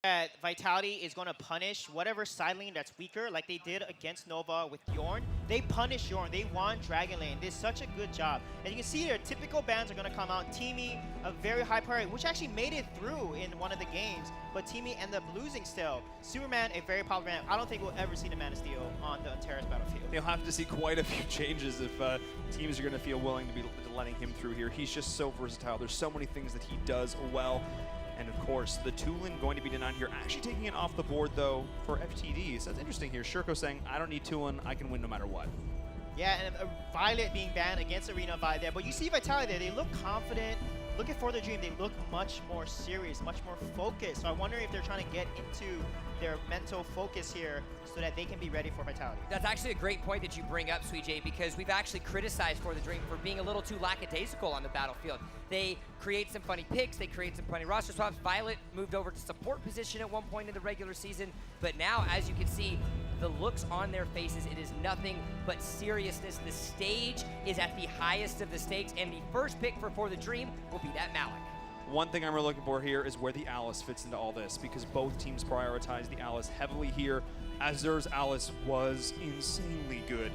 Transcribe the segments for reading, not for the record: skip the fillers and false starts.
that Vitality is going to punish whatever side lane that's weaker, like they did against Nova with Yorn. They punish Yorn. They won Dragon Lane. They did such a good job. And you can see their typical bans are going to come out. Teamy, a very high priority, which actually made it through in one of the games, but Teamy ended up losing still. Superman, a very popular man. I don't think we'll ever see the Man of Steel on the Terrace battlefield. You'll have to see quite a few changes if teams are going to feel willing to be letting him through here. He's just so versatile. There's so many things that he does well. And of course, the Tulin going to be denied here. Actually taking it off the board, though, for FTD. So that's interesting here. Shurko saying, I don't need Tulin. I can win no matter what. Yeah, and Violet being banned against Arena Vi there. But you see Vitality there. They look confident. Looking for the dream, they look much more serious, much more focused. So I wonder if they're trying to get into their mental focus here so that they can be ready for Vitality. That's actually a great point that you bring up, Sweet J, because we've actually criticized For the Dream for being a little too lackadaisical on the battlefield. They create some funny picks, they create some funny roster swaps. Violet moved over to support position at one point in the regular season, but now, as you can see, the looks on their faces, it is nothing but seriousness. The stage is at the highest of the stakes, and the first pick for the Dream will be that Malik. One thing I'm really looking for here is where the Alice fits into all this, because both teams prioritize the Alice heavily here. Azur's Alice was insanely good,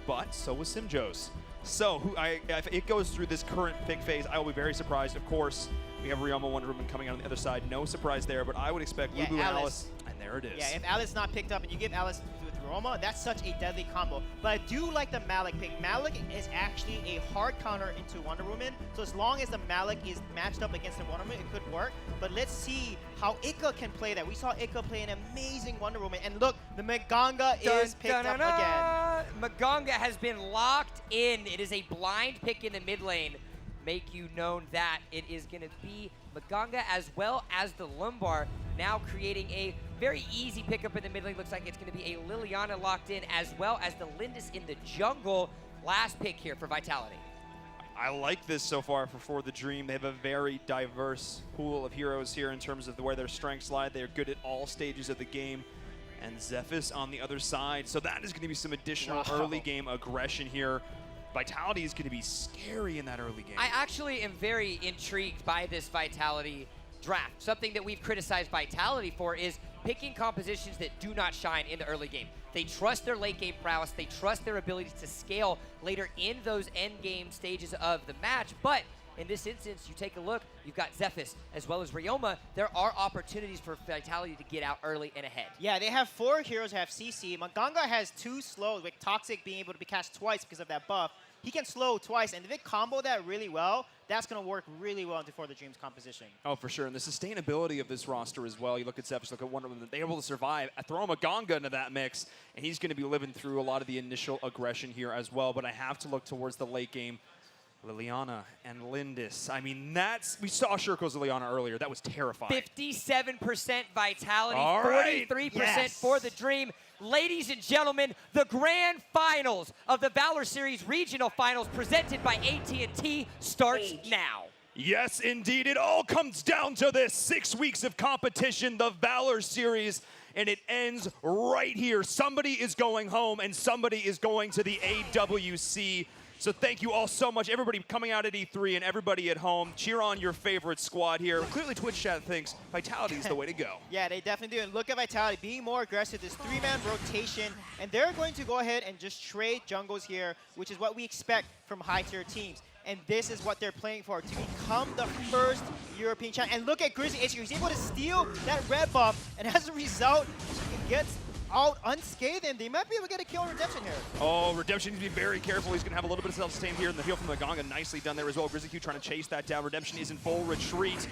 but so was Simjo's. So if it goes through this current pick phase, I will be very surprised. Of course, we have Ryoma Wonder Woman coming out on the other side. No surprise there, but I would expect Lubu and Alice, and there it is. Yeah, if Alice not picked up and you give Alice with Roma, that's such a deadly combo. But I do like the Malik pick. Malik is actually a hard counter into Wonder Woman, so as long as the Malik is matched up against the Wonder Woman, it could work. But let's see how Ika can play that. We saw Ika play an amazing Wonder Woman, and look, the Maganga is picked up again. Maganga has been locked in. It is a blind pick in the mid lane. Make you known that it is going to be Maganga as well as the Lumbar, now creating a very easy pickup in the mid lane. Looks like it's going to be a Liliana locked in, as well as the Lindis in the jungle. Last pick here for Vitality. I like this so far for the Dream. They have a very diverse pool of heroes here in terms of where their strengths lie. They're good at all stages of the game. And Zephys on the other side. So that is going to be some additional early game aggression here. Vitality is going to be scary in that early game. I actually am very intrigued by this Vitality draft. Something that we've criticized Vitality for is picking compositions that do not shine in the early game. They trust their late game prowess, they trust their ability to scale later in those end game stages of the match, but in this instance, you take a look, you've got Zephys as well as Ryoma. There are opportunities for Vitality to get out early and ahead. Yeah, they have 4 heroes who have CC. Maganga has 2 slows, with Toxic being able to be cast twice because of that buff. He can slow twice, and if they combo that really well, that's going to work really well into For the Dream's composition. Oh, for sure. And the sustainability of this roster as well. You look at Zephys, look at Wonder Woman. They're able to survive. I throw Maganga into that mix, and he's going to be living through a lot of the initial aggression here as well. But I have to look towards the late game. Liliana and Lindis. I mean, we saw Shurko's Liliana earlier. That was terrifying. 57% Vitality, All 43% yes. For the Dream. Ladies and gentlemen, the grand finals of the Valor Series Regional Finals presented by AT&T starts now. Yes, indeed. It all comes down to this. 6 weeks of competition, the Valor Series, and it ends right here. Somebody is going home, and somebody is going to the AWC. So thank you all so much, everybody coming out at E3 and everybody at home. Cheer on your favorite squad here. Clearly Twitch chat thinks Vitality is the way to go. Yeah, they definitely do. And look at Vitality being more aggressive, this 3-man rotation, and they're going to go ahead and just trade jungles here, which is what we expect from high-tier teams. And this is what they're playing for, to become the first European champion. And look at Grizzly HQ. He's able to steal that red buff, and as a result, he gets out unscathed, and they might be able to get a kill on Redemption here. Oh, Redemption needs to be very careful. He's going to have a little bit of self-sustain here, and the heal from the Maganga nicely done there as well. Grizzly Q trying to chase that down. Redemption is in full retreat,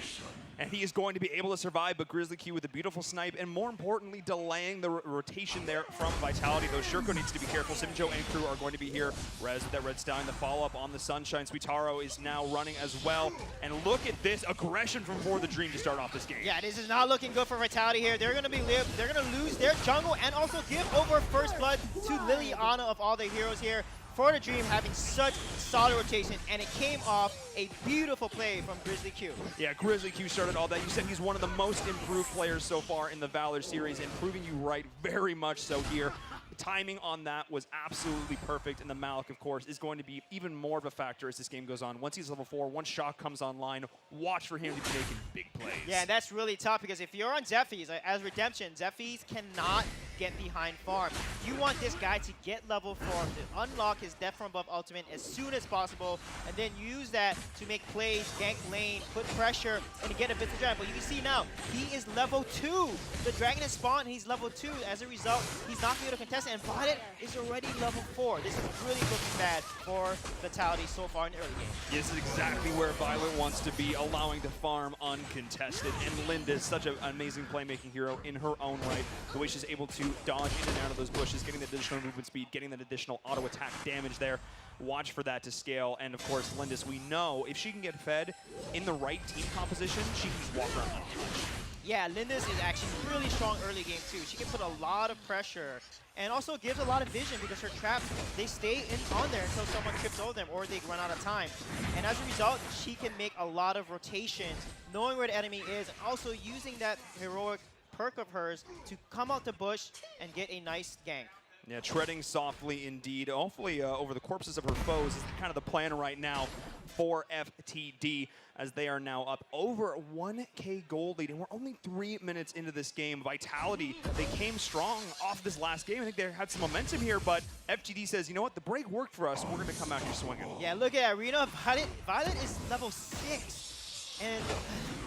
and he is going to be able to survive, but Grizzly Q with a beautiful snipe, and more importantly, delaying the rotation there from Vitality. Though Shurko needs to be careful. Simjo and crew are going to be here. Rez with that red stallion, the follow-up on the Sunshine. Suitaro is now running as well, and look at this aggression from For the Dream to start off this game. Yeah, this is not looking good for Vitality here. They're going to lose their jungle and also give over first blood to Liliana of all the heroes here. For the Dream having such solid rotation, and it came off a beautiful play from Grizzly Q. Yeah, Grizzly Q started all that. You said he's one of the most improved players so far in the Valor series, and proving you right very much so here. The timing on that was absolutely perfect, and the Malik, of course, is going to be even more of a factor as this game goes on. Once he's level 4, once Shock comes online, watch for him to be making big plays. Yeah, and that's really tough because if you're on Zephyrs, as Redemption, Zephyrs cannot get behind farm. You want this guy to get level 4, to unlock his Death from Above ultimate as soon as possible, and then use that to make plays, gank lane, put pressure, and to get a bit of dragon. But you can see now, he is level 2. The dragon is spawned, and he's level 2. As a result, he's not going to contest it, and Violet is already level 4. This is really looking bad for Vitality so far in the early game. This is exactly where Violet wants to be, allowing to farm uncontested. And Linda is such an amazing playmaking hero in her own right. The way she's able to dodge in and out of those bushes, getting that additional movement speed, getting that additional auto attack damage there. Watch for that to scale. And of course, Lindis, we know if she can get fed in the right team composition, she can just walk around untouched. Yeah, Lindis is actually really strong early game too. She can put a lot of pressure and also gives a lot of vision because her traps, they stay on there until someone trips over them or they run out of time. And as a result, she can make a lot of rotations, knowing where the enemy is, and also using that heroic perk of hers to come out the bush and get a nice gank. Yeah, treading softly indeed. Hopefully over the corpses of her foes is kind of the plan right now for FTD, as they are now up over 1K gold lead, and we're only 3 minutes into this game. Vitality, they came strong off this last game. I think they had some momentum here, but FTD says, you know what, the break worked for us. We're going to come out here swinging. Yeah, look at Arena. Violet is level 6, and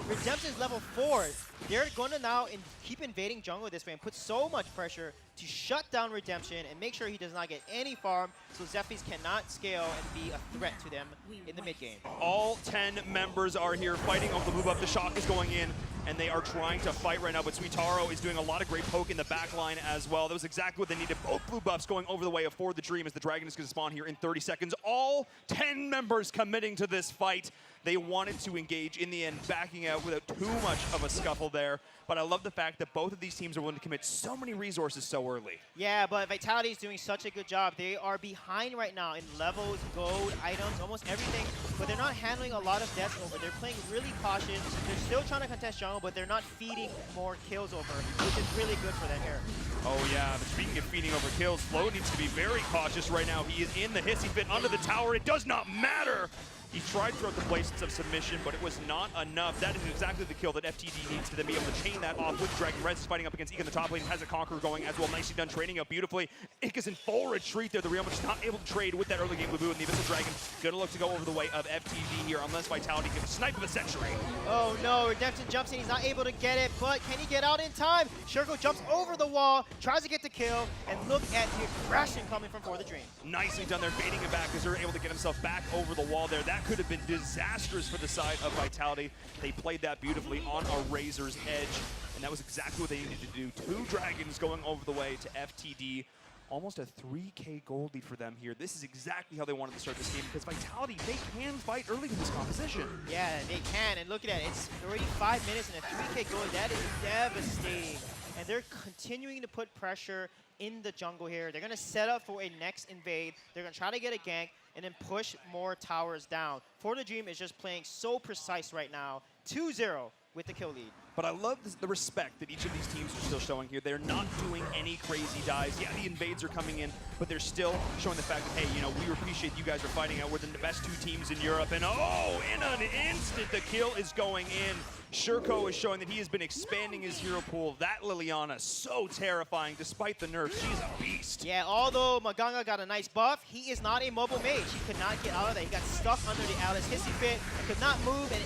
Redemption is level 4. They're going to now keep invading jungle this way and put so much pressure to shut down Redemption and make sure he does not get any farm, so Zephyrs cannot scale and be a threat to them in the mid game. All 10 members are here fighting over the blue buff. The Shock is going in, and they are trying to fight right now, but Suitaro is doing a lot of great poke in the back line as well. That was exactly what they needed. Both blue buffs going over the way of For the Dream, as the Dragon is going to spawn here in 30 seconds. All 10 members committing to this fight. They wanted to engage in the end, backing out without too much of a scuffle there. But I love the fact that both of these teams are willing to commit so many resources so early. Yeah, but Vitality is doing such a good job. They are behind right now in levels, gold, items, almost everything, but they're not handling a lot of deaths over. They're playing really cautious. They're still trying to contest jungle, but they're not feeding more kills over, which is really good for them here. Oh yeah, but speaking of feeding over kills, Flo needs to be very cautious right now. He is in the hissy fit under the tower. It does not matter. He tried throughout the places of submission, but it was not enough. That is exactly the kill that FTD needs to then be able to chain that off with Dragon. Rez is fighting up against Ika in the top lane, has a Conqueror going as well. Nicely done, trading out beautifully. Ika's in full retreat there. The Real just not able to trade with that early game Labu, and the Abyssal Dragon gonna look to go over the way of FTD here, unless Vitality gives a snipe of a century. Oh no, Redemption jumps in, he's not able to get it, but can he get out in time? Shurko jumps over the wall, tries to get the kill, and look at the aggression coming from For the Dream. Nicely done there, baiting him back as they're able to get himself back over the wall there. That could have been disastrous for the side of Vitality. They played that beautifully on a razor's edge, and that was exactly what they needed to do. 2 Dragons going over the way to FTD. Almost a 3K gold lead for them here. This is exactly how they wanted to start this game, because Vitality, they can fight early in this composition. Yeah, they can, and look at that. It's already 5 minutes and a 3K gold. That is devastating. And they're continuing to put pressure in the jungle here. They're going to set up for a next invade. They're going to try to get a gank and then push more towers down. For the Dream is just playing so precise right now. 2-0 with the kill lead. But I love the respect that each of these teams are still showing here. They're not doing any crazy dives. Yeah, the invades are coming in, but they're still showing the fact that, hey, you know, we appreciate you guys are fighting out. We're the best 2 teams in Europe. And oh, in an instant, the kill is going in. Shurko is showing that he has been expanding his hero pool. That Liliana, so terrifying despite the nerfs. She's a beast. Yeah, although Maganga got a nice buff, he is not a mobile mage. He could not get out of that. He got stuck under the Alice Hissy Fit, could not move, and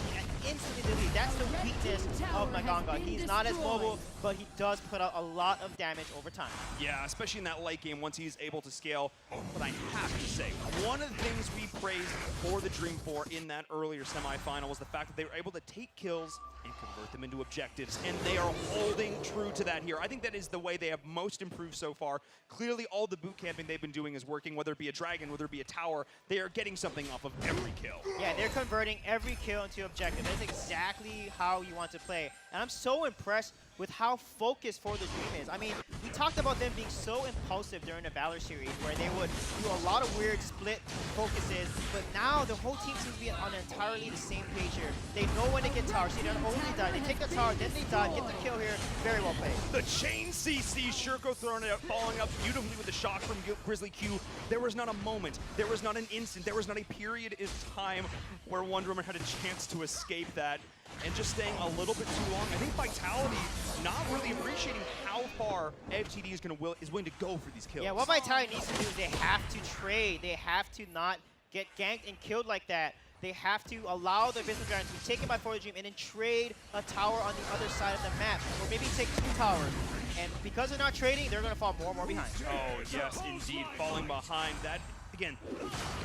instantly delete. That's the weakness of Maganga. He's not as mobile, but he does put out a lot of damage over time. Yeah, especially in that late game once he's able to scale. But I have to say, one of the things we praised for the Dream for in that earlier semifinal was the fact that they were able to take kills and convert them into objectives, and they are holding true to that here. I think that is the way they have most improved so far. Clearly, all the boot camping they've been doing is working, whether it be a dragon, whether it be a tower. They are getting something off of every kill. Yeah, they're converting every kill into objective. That's exactly how you want to play. And I'm so impressed with how focused For the Dream is. I mean, we talked about them being so impulsive during the Valor series where they would do a lot of weird split focuses, but now the whole team seems to be on entirely the same page here. They know when to get tower. See, they're only die. They take the tower, then they die, get the kill here. Very well played. The chain CC, Shurko throwing it out, following up beautifully with the shock from Grizzly Q. There was not a moment, there was not an instant, there was not a period in time where Wonder Woman had a chance to escape that and just staying a little bit too long. I think Vitality not really appreciating how far FTD is willing to go for these kills. Yeah, what Vitality needs to do is they have to trade. They have to not get ganked and killed like that. They have to allow the business ground to be taken by For the Dream and then trade a tower on the other side of the map, or maybe take 2 towers. And because they're not trading, they're going to fall more and more behind. Oh, yes, indeed. Falling behind. That, again,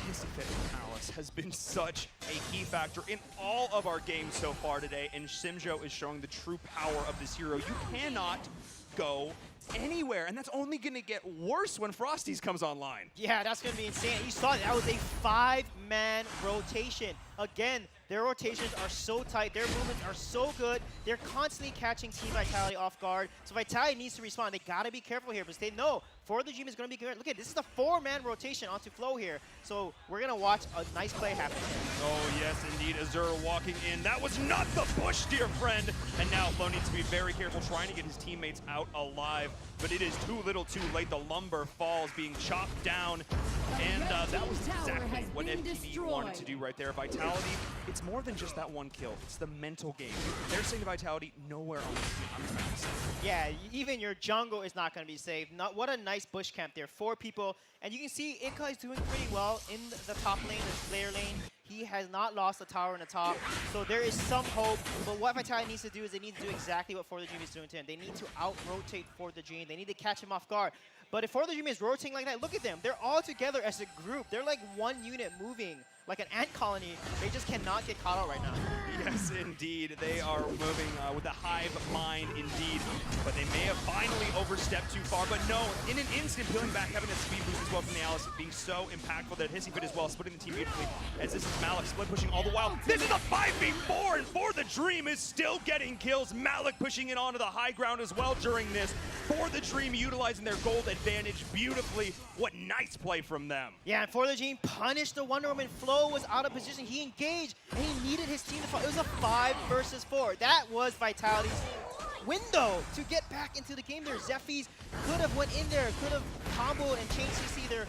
his defensive prowess has been such a key factor in all of our games so far today, and Simjo is showing the true power of this hero. You cannot go anywhere, and that's only going to get worse when Frosty's comes online. Yeah, that's going to be insane. You saw that was a 5-man rotation. Again, their rotations are so tight. Their movements are so good. They're constantly catching Team Vitality off guard. So Vitality needs to respond. They got to be careful here because they know For the Dream is going to be good. Look at this is a 4-man rotation onto Flow here. So we're going to watch a nice play happen. Oh, yes, indeed. Azur walking in. That was not the push, dear friend. And now Flow needs to be very careful trying to get his teammates out alive. But it is too little too late. The lumber falls, being chopped down. And that was exactly what FTD wanted to do right there. Vitality, it's more than just that one kill. It's the mental game. They're saying to Vitality, nowhere on this team. Yeah, even your jungle is not going to be safe. What a nice bush camp there. 4 people. And you can see Inka is doing pretty well in the top lane, the Slayer lane. He has not lost the tower in the top, so there is some hope. But what Vitality needs to do is they need to do exactly what For the Dream is doing to him. They need to out-rotate For the Dream. They need to catch him off guard. But if For the Dream is rotating like that, look at them. They're all together as a group. They're like one unit moving, like an ant colony. They just cannot get caught out right now. Yes, indeed. They are moving with a hive mind, indeed. But they may have finally overstepped too far. But no, in an instant, peeling back, having a speed boost as well from the Alice, being so impactful that Hissy Fit as well, splitting the team beautifully. As this is Malik split pushing all the while. This is a 5v4, and For the Dream is still getting kills. Malik pushing it onto the high ground as well during this. For the Dream utilizing their gold advantage beautifully. What nice play from them. Yeah, and For the Dream punished the Wonder Woman. Flow was out of position. He engaged, and he needed his team to fall. It was a 5 versus 4. That was Vitality's window to get back into the game there. Zephy's could have went in there, could have comboed and changed CC their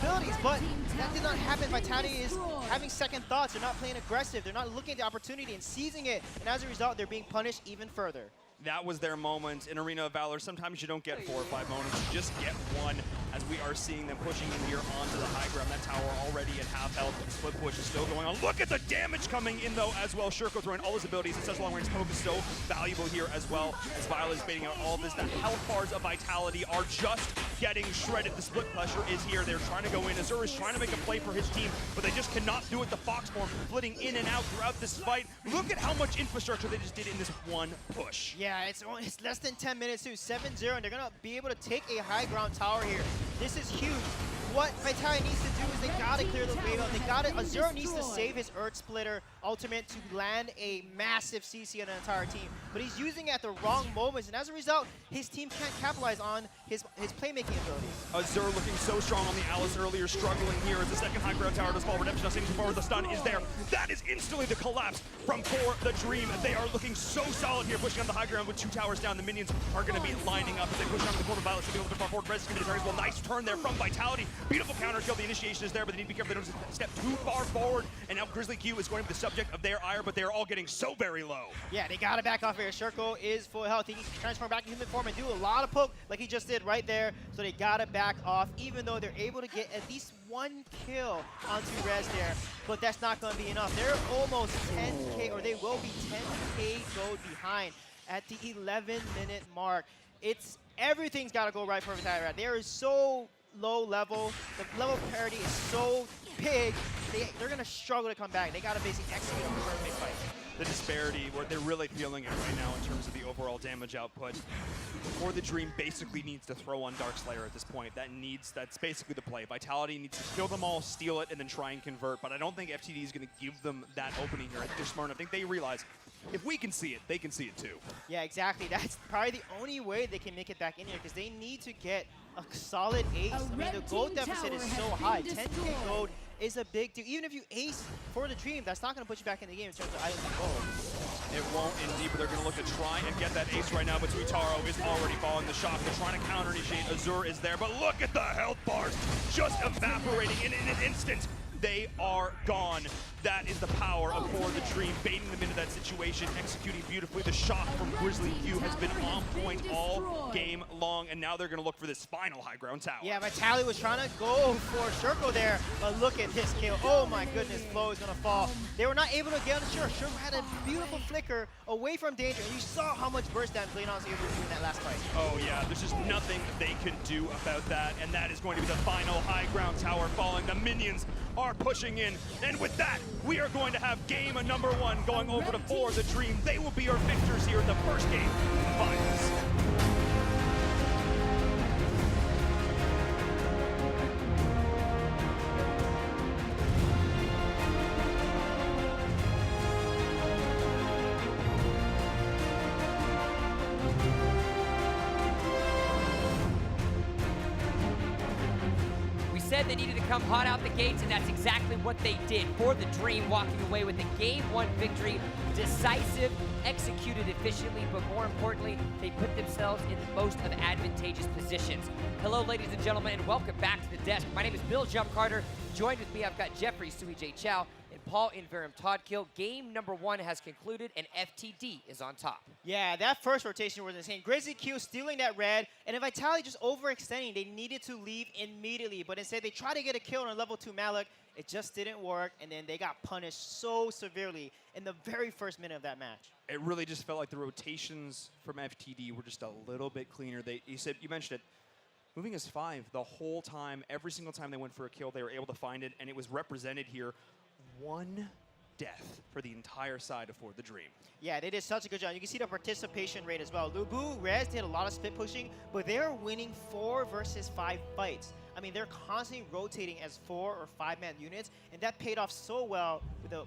abilities, but that did not happen. Vitality is having second thoughts. They're not playing aggressive. They're not looking at the opportunity and seizing it, and as a result, they're being punished even further. That was their moment in Arena of Valor. Sometimes you don't get 4 or 5 moments, you just get one, as we are seeing them pushing in here onto the high ground. That tower already at half health, but the split push is still going on. Look at the damage coming in though as well. Shurko throwing all his abilities, and such long range poke is so valuable here as well, as Violet is baiting out all of this. The health bars of Vitality are just getting shredded. The split pressure is here. They're trying to go in. Azur is trying to make a play for his team, but they just cannot do it. The Fox form splitting in and out throughout this fight. Look at how much infrastructure they just did in this one push. Yeah, it's less than 10 minutes too, 7-0, and they're gonna be able to take a high ground tower here. This is huge. What Vitality needs to do is they gotta clear the wave out. They gotta, Azur needs to save his Earth Splitter ultimate to land a massive CC on an entire team. But he's using it at the wrong moments, and as a result, his team can't capitalize on his playmaking abilities. Azur looking so strong on the Alice earlier, struggling here as the second high ground tower does fall. Redemption not seeing too far, the stun is there. That is instantly the collapse from For the Dream. They are looking so solid here, pushing on the high ground with 2 towers down. The minions are going to be lining up as they push onto the corner. Violet's going to be a little bit far forward. Res is going to be well. Nice turn there from Vitality. Beautiful counter kill. The initiation is there, but they need to be careful. They don't step too far forward. And now Grizzly Q is going to be the subject of their ire, but they're all getting so very low. Yeah, they gotta back off here. Shurko is full health. He can transform back to human form and do a lot of poke like he just did right there. So they gotta back off, even though they're able to get at least 1 kill onto Res there. But that's not gonna be enough. They're almost 10K, or they will be 10K gold behind at the 11-minute mark. Everything's gotta go right for Vitality. They are so low level. The level of parity is so big. They're gonna struggle to come back. They gotta basically execute a perfect fight. The disparity, where they're really feeling it right now in terms of the overall damage output. For the Dream basically needs to throw on Dark Slayer at this point. That's basically the play. Vitality needs to kill them all, steal it, and then try and convert. But I don't think FTD is going to give them that opening here. I think they're smart enough. I think they realize if we can see it, they can see it too. Yeah, exactly. That's probably the only way they can make it back in here because they need to get a solid ace. I mean, the gold deficit is so high. 10k gold is a big deal. Even if you ace for the Dream, that's not going to put you back in the game in terms of items and gold. It won't indeed, but they're going to look to try and get that ace right now, but Suitaro is already following the shot. They're trying to counter-initiate. Azure is there, but look at the health bars just evaporating in an instant. They are gone. That is the power of For the Dream, baiting them into that situation, executing beautifully. The shot from Grizzly Q has been on point all game long, and now they're going to look for this final high ground tower. Yeah, Vitality was trying to go for Shurko there, but look at this kill. Oh my goodness, Flow is going to fall. They were not able to get on the Shurko. Shurko had a beautiful flicker away from danger, and you saw how much burst damage Leon was able to do in that last fight. Oh yeah, there's just nothing they can do about that, and that is going to be the final high ground tower falling. The minions are pushing in, and with that, we are going to have game number 1 going over to For the Dream. They will be our victors here in the first game of the finals. Said they needed to come hot out the gates, and that's exactly what they did. For the Dream, walking away with a Game 1 victory, decisive, executed efficiently, but more importantly, they put themselves in the most of advantageous positions. Hello, ladies and gentlemen, and welcome back to the desk. My name is Bill Jump Carter. Joined with me, I've got Jeffrey Sui J. Chow and Paul Inverum Todd Kill. Game number 1 has concluded, and FTD is on top. Yeah, that first rotation was insane. Grizzly Q stealing that red, and if Vitality just overextending, they needed to leave immediately. But instead, they tried to get a kill on level 2 Malik. It just didn't work, and then they got punished so severely in the very first minute of that match. It really just felt like the rotations from FTD were just a little bit cleaner. You mentioned it. Moving as 5 the whole time, every single time they went for a kill, they were able to find it, and it was represented here. 1 death for the entire side of For the Dream. Yeah, they did such a good job. You can see the participation rate as well. Lubu, Rez did a lot of split pushing, but they're winning 4 versus 5 fights. I mean, they're constantly rotating as 4 or 5-man units, and that paid off so well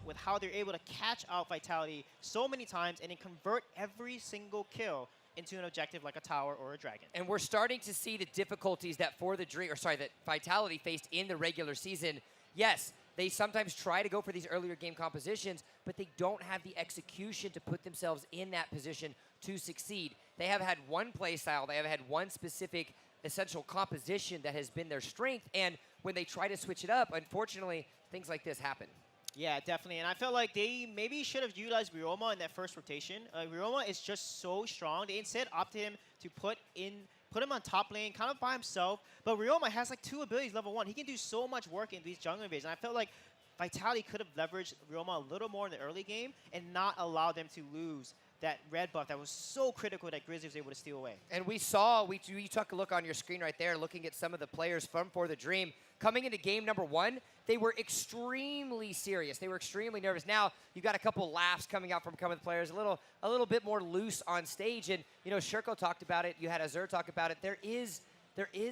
with how they're able to catch out Vitality so many times and then convert every single kill into an objective like a tower or a dragon. And we're starting to see the difficulties that that Vitality faced in the regular season. Yes, they sometimes try to go for these earlier game compositions, but they don't have the execution to put themselves in that position to succeed. They have had one play style, they have had one specific essential composition that has been their strength, and when they try to switch it up, unfortunately, things like this happen. Yeah, definitely. And I felt like they maybe should have utilized Ryoma in that first rotation. Ryoma is just so strong. They instead opted him to put him on top lane, kind of by himself. But Ryoma has like 2 abilities, level 1. He can do so much work in these jungle invasions. And I felt like Vitality could have leveraged Ryoma a little more in the early game and not allow them to lose that red buff that was so critical that Grizzly was able to steal away. And we saw, you took a look on your screen right there, looking at some of the players from For the Dream. Coming into game number 1, they were extremely serious. They were extremely nervous. Now, you got a couple laughs coming out from some of the players, a little bit more loose on stage. And, you know, Shurko talked about it. You had Azure talk about it. There is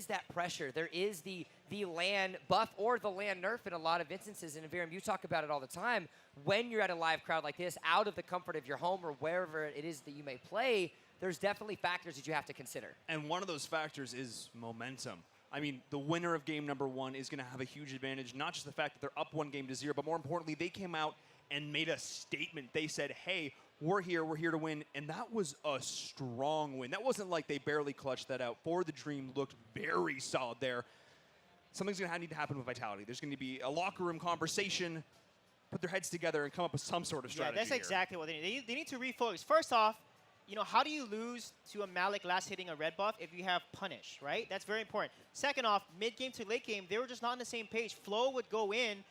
that pressure. There is the LAN buff or the LAN nerf in a lot of instances. And Inverum, you talk about it all the time. When you're at a live crowd like this, out of the comfort of your home or wherever it is that you may play, there's definitely factors that you have to consider. And one of those factors is momentum. I mean, the winner of game number 1 is going to have a huge advantage, not just the fact that they're up 1 game to 0, but more importantly, they came out and made a statement. They said, hey, we're here to win, and that was a strong win. That wasn't like they barely clutched that out. For the Dream looked very solid there. Something's going to need to happen with Vitality. There's going to be a locker room conversation, put their heads together and come up with some sort of strategy. Yeah, that's exactly what they need. They need to refocus. First off, you know, how do you lose to a Malik last hitting a red buff if you have Punish, right? That's very important. Second off, mid-game to late game, they were just not on the same page. Flo would go in.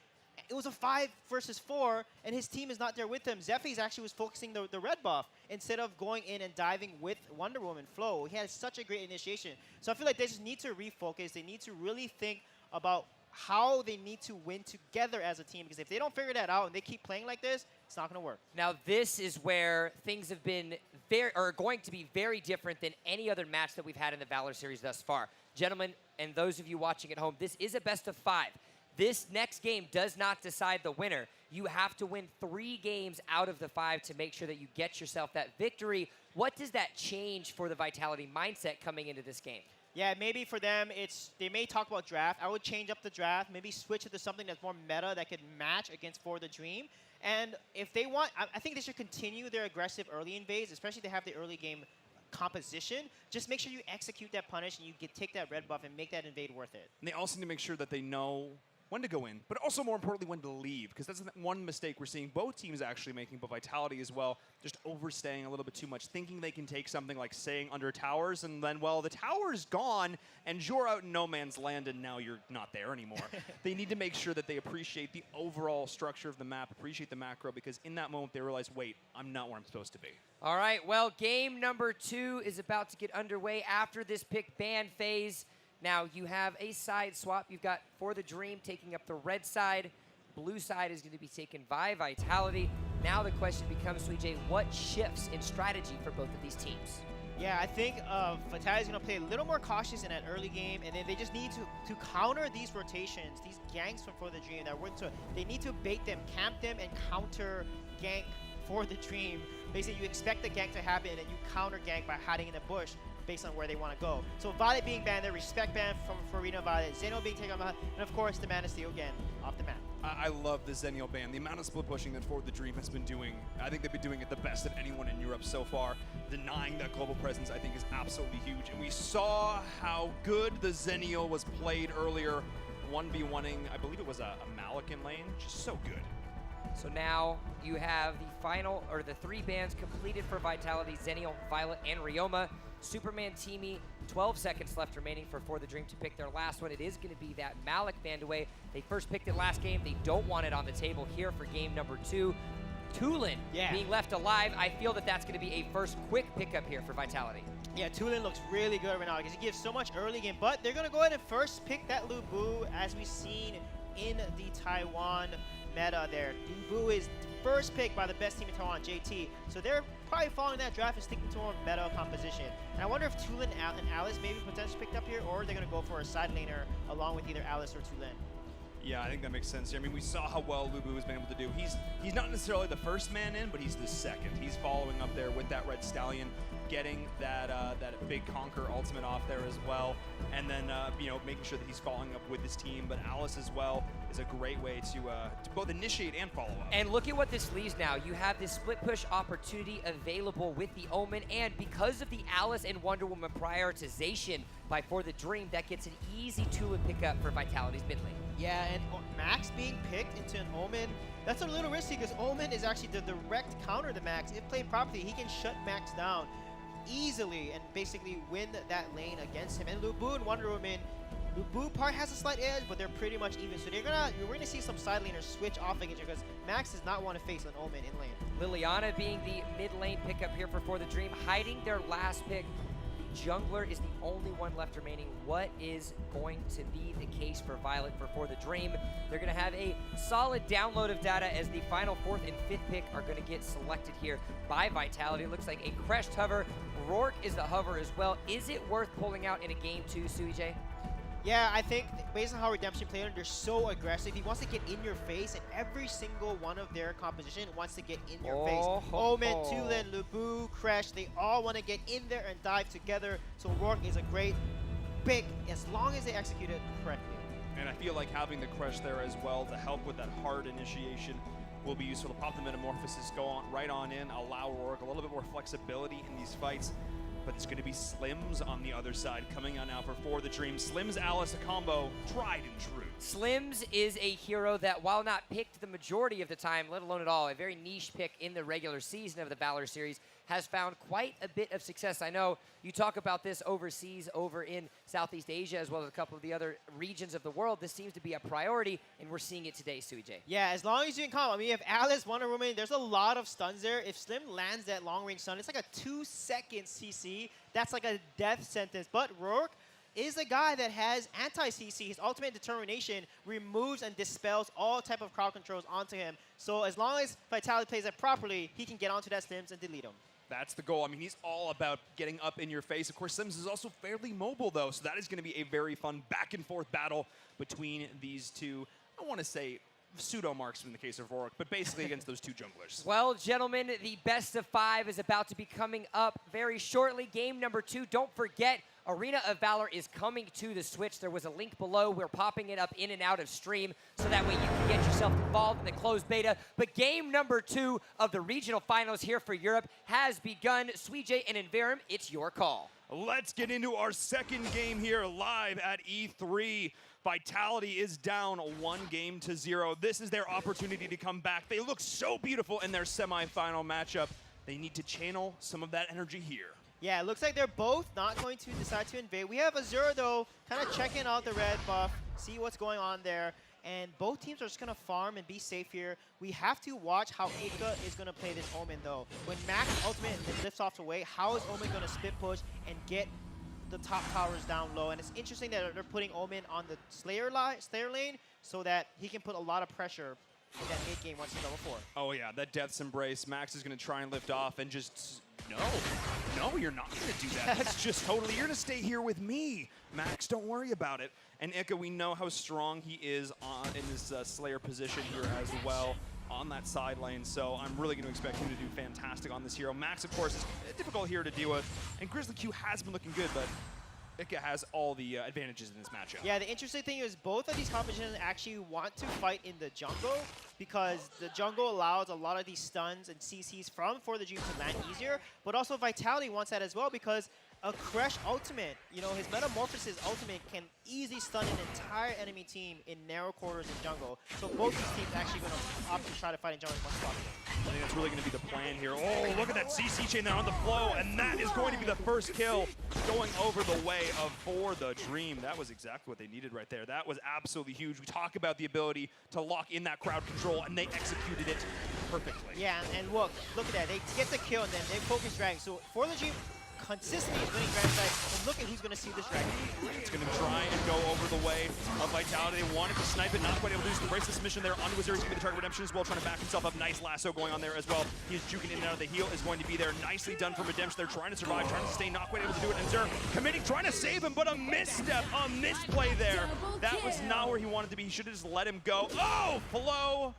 It was a 5 versus 4, and his team is not there with him. Zephy's actually was focusing the red buff instead of going in and diving with Wonder Woman Flo. He had such a great initiation. So I feel like they just need to refocus. They need to really think about how they need to win together as a team, because if they don't figure that out and they keep playing like this, it's not going to work. Now, this is where things have been going to be very different than any other match that we've had in the Valor series thus far. Gentlemen, and those of you watching at home, this is a best of 5. This next game does not decide the winner. You have to win 3 games out of the 5 to make sure that you get yourself that victory. What does that change for the Vitality mindset coming into this game? Yeah, maybe for them, they may talk about draft. I would change up the draft, maybe switch it to something that's more meta that could match against For the Dream. And if they want, I think they should continue their aggressive early invades, especially if they have the early game composition. Just make sure you execute that punish and you take that red buff and make that invade worth it. And they also need to make sure that they know when to go in, but also more importantly, when to leave, because that's one mistake we're seeing both teams actually making, but Vitality as well, just overstaying a little bit too much, thinking they can take something like staying under towers, and then, well, the tower's gone, and you're out in no man's land, and now you're not there anymore. They need to make sure that they appreciate the overall structure of the map, appreciate the macro, because in that moment, they realize, wait, I'm not where I'm supposed to be. All right, well, game number 2 is about to get underway after this pick ban phase. Now, you have a side swap. You've got For the Dream taking up the red side. Blue side is going to be taken by Vitality. Now the question becomes, Suijay, what shifts in strategy for both of these teams? Yeah, I think Vitality is going to play a little more cautious in that early game, and then they just need to counter these rotations, these ganks from For the Dream. They need to bait them, camp them, and counter gank For the Dream. Basically, you expect the gank to happen, and you counter gank by hiding in the bush based on where they want to go. So Violet being banned there, Respect ban from Farina Violet, Zeno being taken off, and of course the Man of Steel again off the map. I love the Zennial ban. The amount of split pushing that For the Dream has been doing, I think they've been doing it the best of anyone in Europe so far. Denying that global presence, I think, is absolutely huge. And we saw how good the Zennial was played earlier, 1v1ing, I believe it was a Malikan lane, just so good. So now you have the final, or the 3 bans completed for Vitality, Zennial, Violet, and Ryoma. Superman Teamy, 12 seconds left remaining for the Dream to pick their last one. It is going to be that Malik banned away. They first picked it last game. They don't want it on the table here for game number 2. Tulin being left alive. I feel that that's going to be a first quick pickup here for Vitality. Yeah, Tulin looks really good right now because he gives so much early game, but they're going to go ahead and first pick that Lu Bu as we've seen in the Taiwan meta there. Lu Bu is first pick by the best team in Taiwan, JT. So they're probably following that draft and sticking to more meta composition. And I wonder if Tulin and Alice maybe potentially picked up here, or they're going to go for a side laner along with either Alice or Tulin. Yeah, I think that makes sense. I mean, we saw how well Lu Bu has been able to do. He's not necessarily the first man in, but he's the second. He's following up there with that Red Stallion, getting that big Conquer ultimate off there as well, and then making sure that he's following up with his team. But Alice as well is a great way to both initiate and follow up. And look at what this leaves now. You have this split push opportunity available with the Omen, and because of the Alice and Wonder Woman prioritization by For the Dream, that gets an easy Tulin pickup for Vitality's mid lane. Yeah, and Max being picked into an Omen, that's a little risky because Omen is actually the direct counter to Max. If played properly, he can shut Max down easily and basically win that lane against him. And Lu Bu and Wonder Woman, Lu Bu part has a slight edge, but they're pretty much even. So we're gonna see some side laners switch off against you because Max does not want to face an Omen in lane. Liliana being the mid lane pickup here for the Dream, hiding their last pick. The jungler is the only one left remaining. What is going to be the case for Violet for the Dream? They're going to have a solid download of data as the final 4th and 5th pick are going to get selected here by Vitality. It looks like a Crest hover. Rourke is the hover as well. Is it worth pulling out in a game 2, Suijay? Yeah, I think based on how Redemption played, they're so aggressive. He wants to get in your face, and every single one of their composition wants to get in your face. Omen, Tulin, Lu Bu, Crash, they all want to get in there and dive together. So Rourke is a great pick as long as they execute it correctly. And I feel like having the Crush there as well to help with that hard initiation will be useful to pop the Metamorphosis, go on right on in, allow Rourke a little bit more flexibility in these fights. But it's going to be Slims on the other side coming out now for the Dream. Slims, Alice, a combo, tried and true. Slims is a hero that, while not picked the majority of the time, let alone at all, a very niche pick in the regular season of the Valor series, has found quite a bit of success. I know you talk about this overseas, over in Southeast Asia, as well as a couple of the other regions of the world. This seems to be a priority, and we're seeing it today, Suijay. Yeah, as long as you can combo. I mean, if Alice, Wonder Woman, there's a lot of stuns there. If Slim lands that long-range stun, it's like a 2-second CC. That's like a death sentence. But Rourke is a guy that has anti-CC. His ultimate determination removes and dispels all type of crowd controls onto him. So as long as Vitality plays that properly, he can get onto that Slims and delete him. That's the goal. I mean, he's all about getting up in your face. Of course, Sims is also fairly mobile, though, so that is going to be a very fun back-and-forth battle between these two. I want to say pseudo marks in the case of Rourke, but basically against those two junglers. Well, gentlemen, the best of 5 is about to be coming up very shortly. Game number 2. Don't forget, Arena of Valor is coming to the Switch. There was a link below. We're popping it up in and out of stream so that way you can get yourself involved in the closed beta. But game number 2 of the regional finals here for Europe has begun. Suijay and Enverum, it's your call. Let's get into our second game here live at E3. Vitality is down 1-0. This is their opportunity to come back. They look so beautiful in their semifinal matchup. They need to channel some of that energy here. Yeah, it looks like they're both not going to decide to invade. We have Azure, though, kind of checking out the red buff, see what's going on there. And both teams are just going to farm and be safe here. We have to watch how Ika is going to play this Omen, though. When Max ultimate lifts off away, how is Omen going to split push and get the top towers down low? And it's interesting that they're putting Omen on the Slayer lane so that he can put a lot of pressure in that mid game once he's level 4. Oh yeah, that Death's Embrace. Max is going to try and lift off and just, no, you're not going to do that. That's just totally, you're going to stay here with me. Max, don't worry about it. And Ika, we know how strong he is in his Slayer position here as well on that side lane, so I'm really going to expect him to do fantastic on this hero. Max, of course, is difficult here to deal with, and Grizzly Q has been looking good, but Ika has all the advantages in this matchup. Yeah, the interesting thing is both of these competitions actually want to fight in the jungle because the jungle allows a lot of these stuns and CCs from For the Dream to land easier, but also Vitality wants that as well because a Crash ultimate, you know, his Metamorphosis ultimate can easily stun an entire enemy team in narrow quarters in jungle. So both these teams actually going to opt to try to fight in jungle as much as possible. I think that's really going to be the plan here. Oh, look at that CC chain there on the flow, and that is going to be the first kill going over the way of For the Dream. That was exactly what they needed right there. That was absolutely huge. We talk about the ability to lock in that crowd control, and they executed it perfectly. Yeah, and look at that. They get the kill, and then they focus Dragon. So For the Dream consistently is winning Dragon side, and look at who's going to see this Dragon. It's going to try and go over the way of Vitality. They wanted to snipe it, not quite able to use the brace this mission there onto Azure. He's going to be the target redemption as well, trying to back himself up. Nice lasso going on there as well. He is juking in and out of the heal, is going to be there. Nicely done from Redemption. They're trying to survive, trying to stay, not quite able to do it. And Azure committing, trying to save him, but a misstep, a misplay there. That was not where he wanted to be. He should have just let him go. Oh, Flow!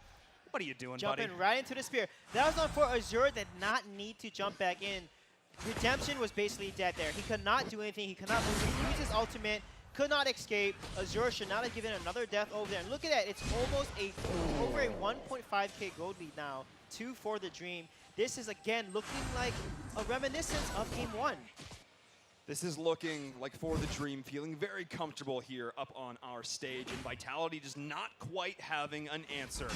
What are you doing, buddy? Jumping right into the spear. That was on for Azure, did not need to jump back in. Redemption was basically dead there. He could not do anything. He could not move. He used his ultimate, could not escape. Azure should not have given another death over there. And look at that. It's almost over a 1.5k gold lead now. 2 For the Dream. This is, again, looking like a reminiscence of Game 1. This is looking like For the Dream, feeling very comfortable here up on our stage, and Vitality just not quite having an answer.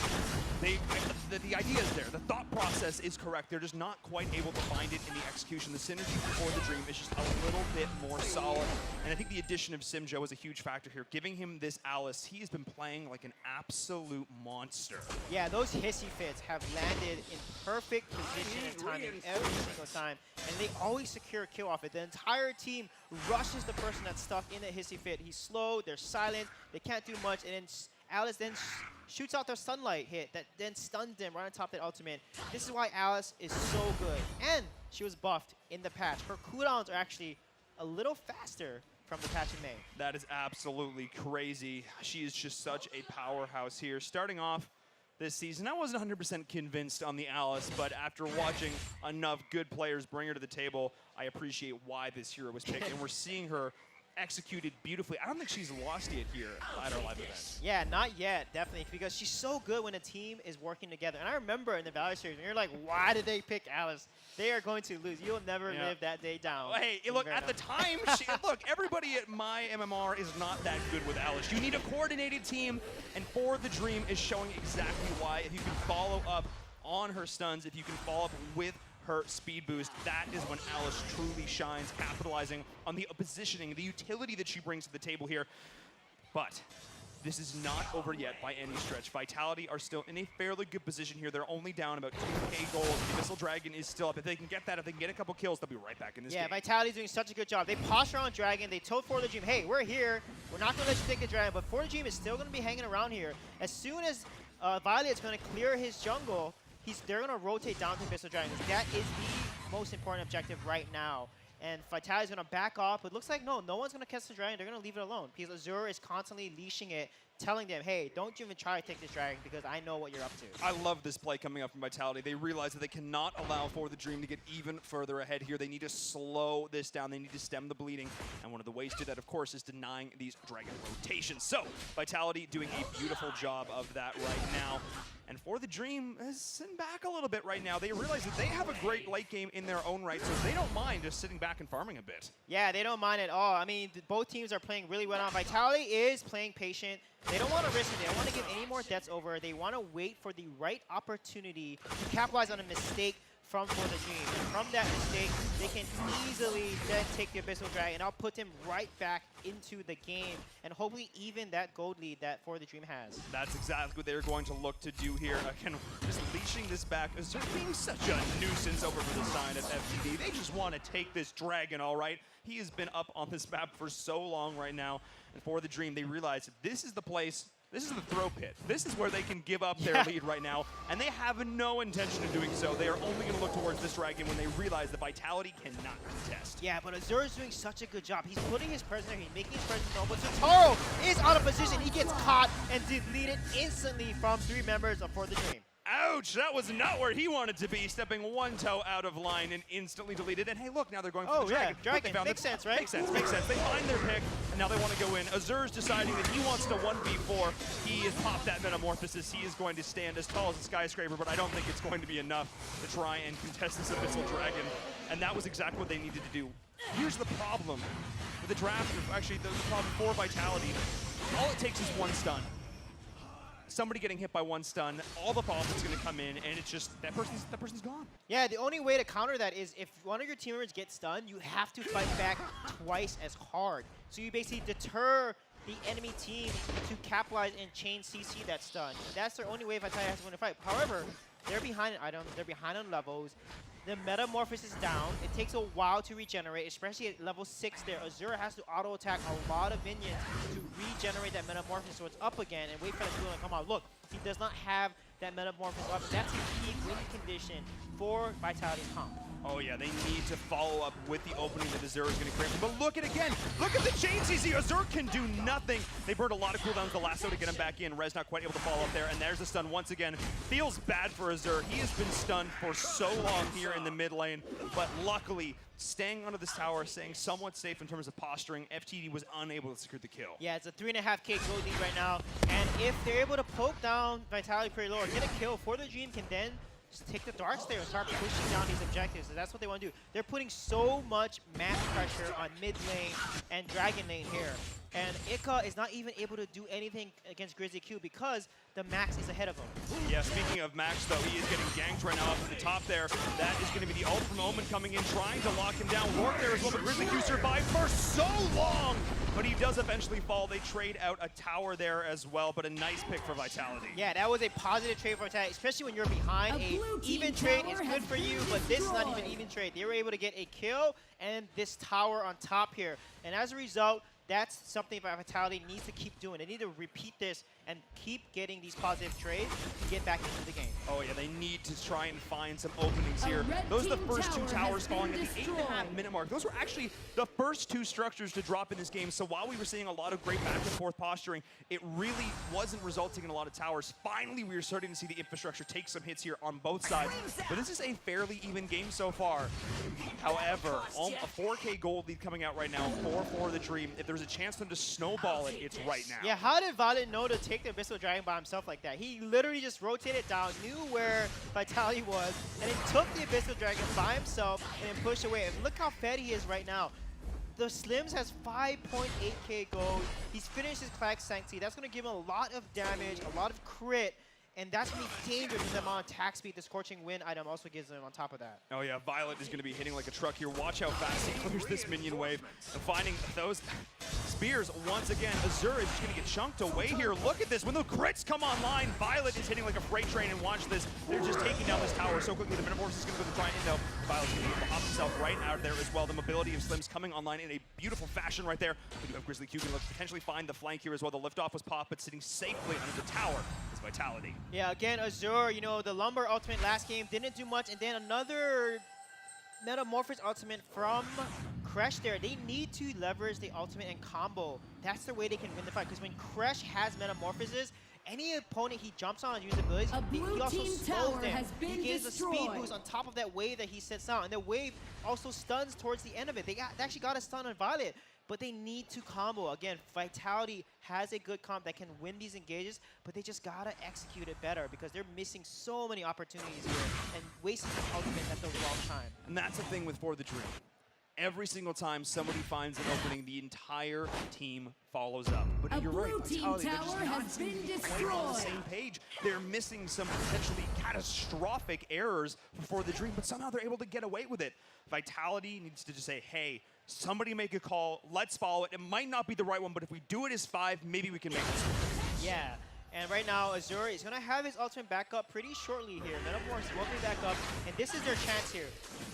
The idea is there, the thought process is correct, they're just not quite able to find it in the execution. The synergy for the Dream is just a little bit more solid, and I think the addition of Simjo is a huge factor here. Giving him this Alice, he has been playing like an absolute monster. Yeah, those hissy fits have landed in perfect position and timing every single time, and they always secure a kill off it. The entire team rushes the person that's stuck in a hissy fit. He's slow, they're silent, they can't do much, and then Alice then shoots out their sunlight hit that then stuns them right on top of that ultimate. This is why Alice is so good, and she was buffed in the patch. Her cooldowns are actually a little faster from the patch in May. That is absolutely crazy. She is just such a powerhouse here. Starting off this season, I wasn't 100% convinced on the Alice, but after watching enough good players bring her to the table, I appreciate why this hero was picked, and we're seeing her executed beautifully. I don't think she's lost it here at our live event. Yeah, not yet, definitely, because she's so good when a team is working together. And I remember in the Valor series, when you're like, why did they pick Alice? They are going to lose. You'll never live that day down. Well, hey, look, at the time, look, everybody at my MMR is not that good with Alice. You need a coordinated team, and For the Dream is showing exactly why. If you can follow up on her stuns, if you can follow up with her speed boost, that is when Alice truly shines, capitalizing on the positioning, the utility that she brings to the table here. But this is not over yet by any stretch. Vitality are still in a fairly good position here. They're only down about 2k gold. The Missile Dragon is still up. If they can get that, if they can get a couple kills, they'll be right back in this game. Yeah, Vitality's doing such a good job. They posture on Dragon. They told For the Dream, hey, we're here. We're not going to let you take the Dragon. But For the Dream is still going to be hanging around here. As soon as Violet's going to clear his jungle, they're going to rotate down to Missile Dragon. That is the most important objective right now. And Vitality's going to back off. It looks like no one's going to catch the Dragon. They're going to leave it alone because Azure is constantly leashing it, telling them, hey, don't you even try to take this dragon because I know what you're up to. I love this play coming up from Vitality. They realize that they cannot allow for the Dream to get even further ahead here. They need to slow this down. They need to stem the bleeding. And one of the ways to do that, of course, is denying these dragon rotations. So Vitality doing a beautiful job of that right now. And for the Dream, sitting back a little bit right now. They realize that they have a great late game in their own right, so they don't mind just sitting back and farming a bit. Yeah, they don't mind at all. I mean, both teams are playing really well now. Vitality is playing patient. They don't want to risk it. They don't want to give any more deaths over. They want to wait for the right opportunity to capitalize on a mistake from for the Dream. And from that mistake, they can easily then take the Abyssal Dragon, and I'll put him right back into the game, and hopefully even that gold lead that For the Dream has. That's exactly what they're going to look to do here. Again, just leashing this back. Azure being such a nuisance over for the side of FTD. They just want to take this dragon, all right? He has been up on this map for so long right now. And For the Dream, they realize this is the place. This is the throw pit. This is where they can give up their lead right now, and they have no intention of doing so. They are only going to look towards this dragon when they realize that Vitality cannot contest. Yeah, but Azure is doing such a good job. He's putting his presence there. He's making his presence known. But Totaro is out of position. He gets caught and deleted instantly from 3 members of For the Dream. Ouch, that was not where he wanted to be, stepping one toe out of line and instantly deleted. And hey, look, now they're going for the dragon. Yeah, dragon. Makes sense, right? Makes sense, makes sense. They find their pick, and now they want to go in. Azure's deciding that he wants to 1v4. He has popped that Metamorphosis. He is going to stand as tall as a skyscraper, but I don't think it's going to be enough to try and contest this Abyssal Dragon. And that was exactly what they needed to do. Here's the problem with the draft, actually the problem for Vitality. All it takes is one stun. Somebody getting hit by one stun, all the offense is going to come in, and it's just that person's gone. Yeah, the only way to counter that is if one of your team members gets stunned, you have to fight back twice as hard. So you basically deter the enemy team to capitalize and chain CC that stun. That's their only way Vitality has to win a fight. However, they're behind in items, they're behind on levels. The Metamorphosis is down. It takes a while to regenerate, especially at level 6 there. Azure has to auto-attack a lot of minions to regenerate that Metamorphosis so it's up again and wait for the duel to come out. Look, he does not have that Metamorphosis up. That's a key win condition for Vitality's comp. Oh yeah, they need to follow up with the opening that Azure is going to create. But look at again, look at the chain CC. Azure can do nothing. They burned a lot of cooldowns the lasso to get him back in. Rez not quite able to follow up there, and there's the stun once again. Feels bad for Azure. He has been stunned for so long here in the mid lane, but luckily, staying under this tower, staying somewhat safe in terms of posturing, FTD was unable to secure the kill. Yeah, it's a 3.5k gold lead right now, and if they're able to poke down Vitality pretty low or get a kill, For the Dream can then just take the darks there and start pushing down these objectives. So that's what they want to do. They're putting so much map pressure on mid lane and dragon lane here. And Ika is not even able to do anything against Grizzly Q because the Max is ahead of him. Yeah, speaking of Max, though, he is getting ganked right now up at the top there. That is going to be the ult from Omen coming in, trying to lock him down. Rourke there as well, but Grizzly Q survived for so long, but he does eventually fall. They trade out a tower there as well, but a nice pick for Vitality. Yeah, that was a positive trade for Vitality, especially when you're behind. A even trade is good for you, but this is not even even trade. They were able to get a kill and this tower on top here. And as a result, that's something Vitality needs to keep doing. They need to repeat this and keep getting these positive trades to get back into the game. Oh yeah, they need to try and find some openings here. Those are the first 2 towers falling at the 8.5-minute mark. Those were actually the first 2 structures to drop in this game. So while we were seeing a lot of great back and forth posturing, it really wasn't resulting in a lot of towers. Finally, we were starting to see the infrastructure take some hits here on both sides. But this is a fairly even game so far. However, a 4K gold lead coming out right now for the Dream. If there's a chance for them to snowball it, it's right now. Yeah, how did Valor know to take the Abyssal Dragon by himself like that? He literally just rotated down, knew where Vitality was, and then took the Abyssal Dragon by himself and then pushed away. And look how fed he is right now. The Slims has 5.8k gold. He's finished his Clack Sanctity. That's going to give him a lot of damage, a lot of crit, and that's going to be dangerous with the amount of attack speed the Scorching Wind item also gives him on top of that. Oh yeah, Violet is going to be hitting like a truck here. Watch how fast he clears this minion wave. And finding those spears once again. Azure is just going to get chunked away here. Look at this. When the crits come online, Violet is hitting like a freight train, and watch this. They're just taking down this tower so quickly. The Metamorphosis is going to go to try and though. Violet's going to be able to hop himself right out of there as well. The mobility of Slims coming online in a beautiful fashion right there. We do have Grizzly Q can potentially find the flank here as well. The liftoff was popped, but sitting safely under the tower is Vitality. Yeah, again, Azure, you know, the Lumber ultimate last game didn't do much, and then another Metamorphosis ultimate from Crash there. They need to leverage the ultimate and combo. That's the way they can win the fight. Because when Crash has Metamorphosis, any opponent he jumps on and uses abilities, he also slows them. He gains a speed boost on top of that wave that he sets out. And the wave also stuns towards the end of it. They actually got a stun on Violet. But they need to combo. Again, Vitality has a good comp that can win these engages, but they just gotta execute it better because they're missing so many opportunities here and wasting this ultimate at the wrong time. And that's the thing with For the Dream. Every single time somebody finds an opening, the entire team follows up. But you're right, Vitality, they're just not seeming to be quite on the same page. They're missing some potentially catastrophic errors for the Dream, but somehow they're able to get away with it. Vitality needs to just say, hey, somebody make a call, let's follow it. It might not be the right one, but if we do it as 5, maybe we can make it. Yeah. And right now, Azure is going to have his ultimate back up pretty shortly here. Metamorph is walking back up, and this is their chance here.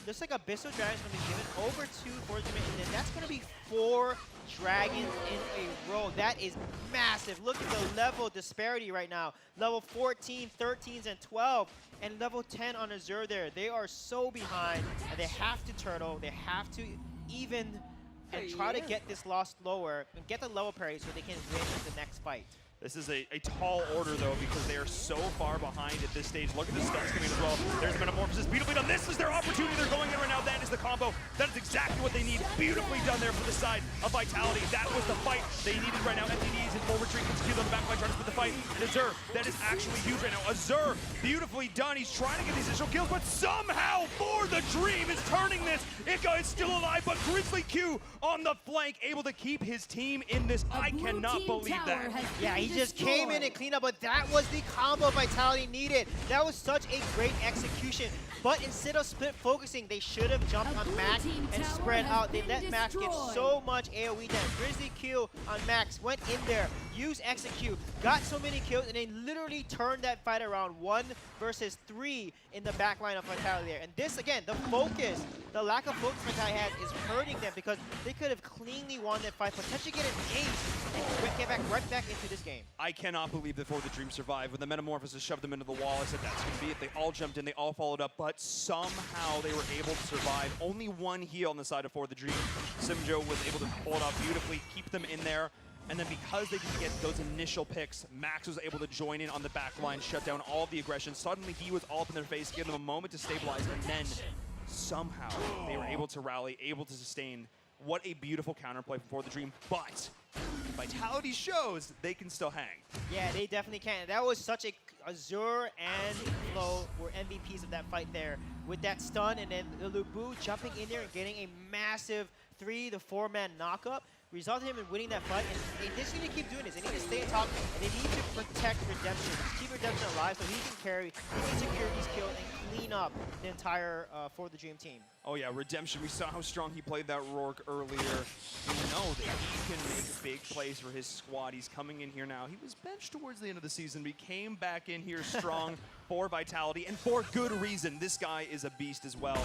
Looks like Abyssal Dragon is going to be given over to Fortune, and then that's going to be 4 Dragons in a row. That is massive. Look at the level disparity right now. Level 14, 13s, and 12, and level 10 on Azure there. They are so behind, and they have to turtle. They have to even and try to get this loss lower and get the level parity so they can win the next fight. This is a tall order, though, because they are so far behind at this stage. Look at the stuns coming as well. There's a Metamorphosis. Beautifully done. This is their opportunity. They're going in right now. That is the combo. That is exactly what they need. Beautifully done there for the side of Vitality. That was the fight they needed right now. FTD is in full retreat. Execute on the backline, trying to split the fight. And Azure, that is actually huge right now. Azure, beautifully done. He's trying to get these initial kills, but somehow For the Dream is turning this. Ika is still alive, but Grizzly Q on the flank, able to keep his team in this. I cannot believe that. Yeah, he just came in and cleaned up, but that was the combo Vitality needed. That was such a great execution. But instead of split focusing, they should have jumped on Max and spread out. They let Max get so much AoE damage. Grizzly Q on Max went in there, used execute, got so many kills, and they literally turned that fight around 1 versus 3 in the back line of Vitality there. And this, again, the focus, the lack of focus Vitality has is hurting them because they could have cleanly won that fight, potentially get an ace, and get back right back into this game. I cannot believe that For the Dream survived. When the Metamorphosis shoved them into the wall, I said that's going to be it. They all jumped in, they all followed up, but somehow they were able to survive. Only one heal on the side of For the Dream. Simjo was able to pull it off beautifully, keep them in there. And then because they didn't get those initial picks, Max was able to join in on the back line, shut down all of the aggression. Suddenly he was all up in their face, give them a moment to stabilize, and then somehow they were able to rally, able to sustain. What a beautiful counterplay For the Dream, but Vitality shows they can still hang. Yeah, they definitely can. That was such a Azure and Flo were MVPs of that fight there with that stun, and then Lubu jumping in there and getting a massive 3 to 4 man knockup. Resulted in him in winning that fight, and they just need to keep doing this. They need to stay on top, and they need to protect Redemption. Keep Redemption alive so he can carry, he can secure these kills, and clean up the entire For the Dream team. Oh yeah, Redemption, we saw how strong he played that Rourke earlier. We know that he can make big plays for his squad. He's coming in here now. He was benched towards the end of the season, but he came back in here strong for Vitality, and for good reason. This guy is a beast as well.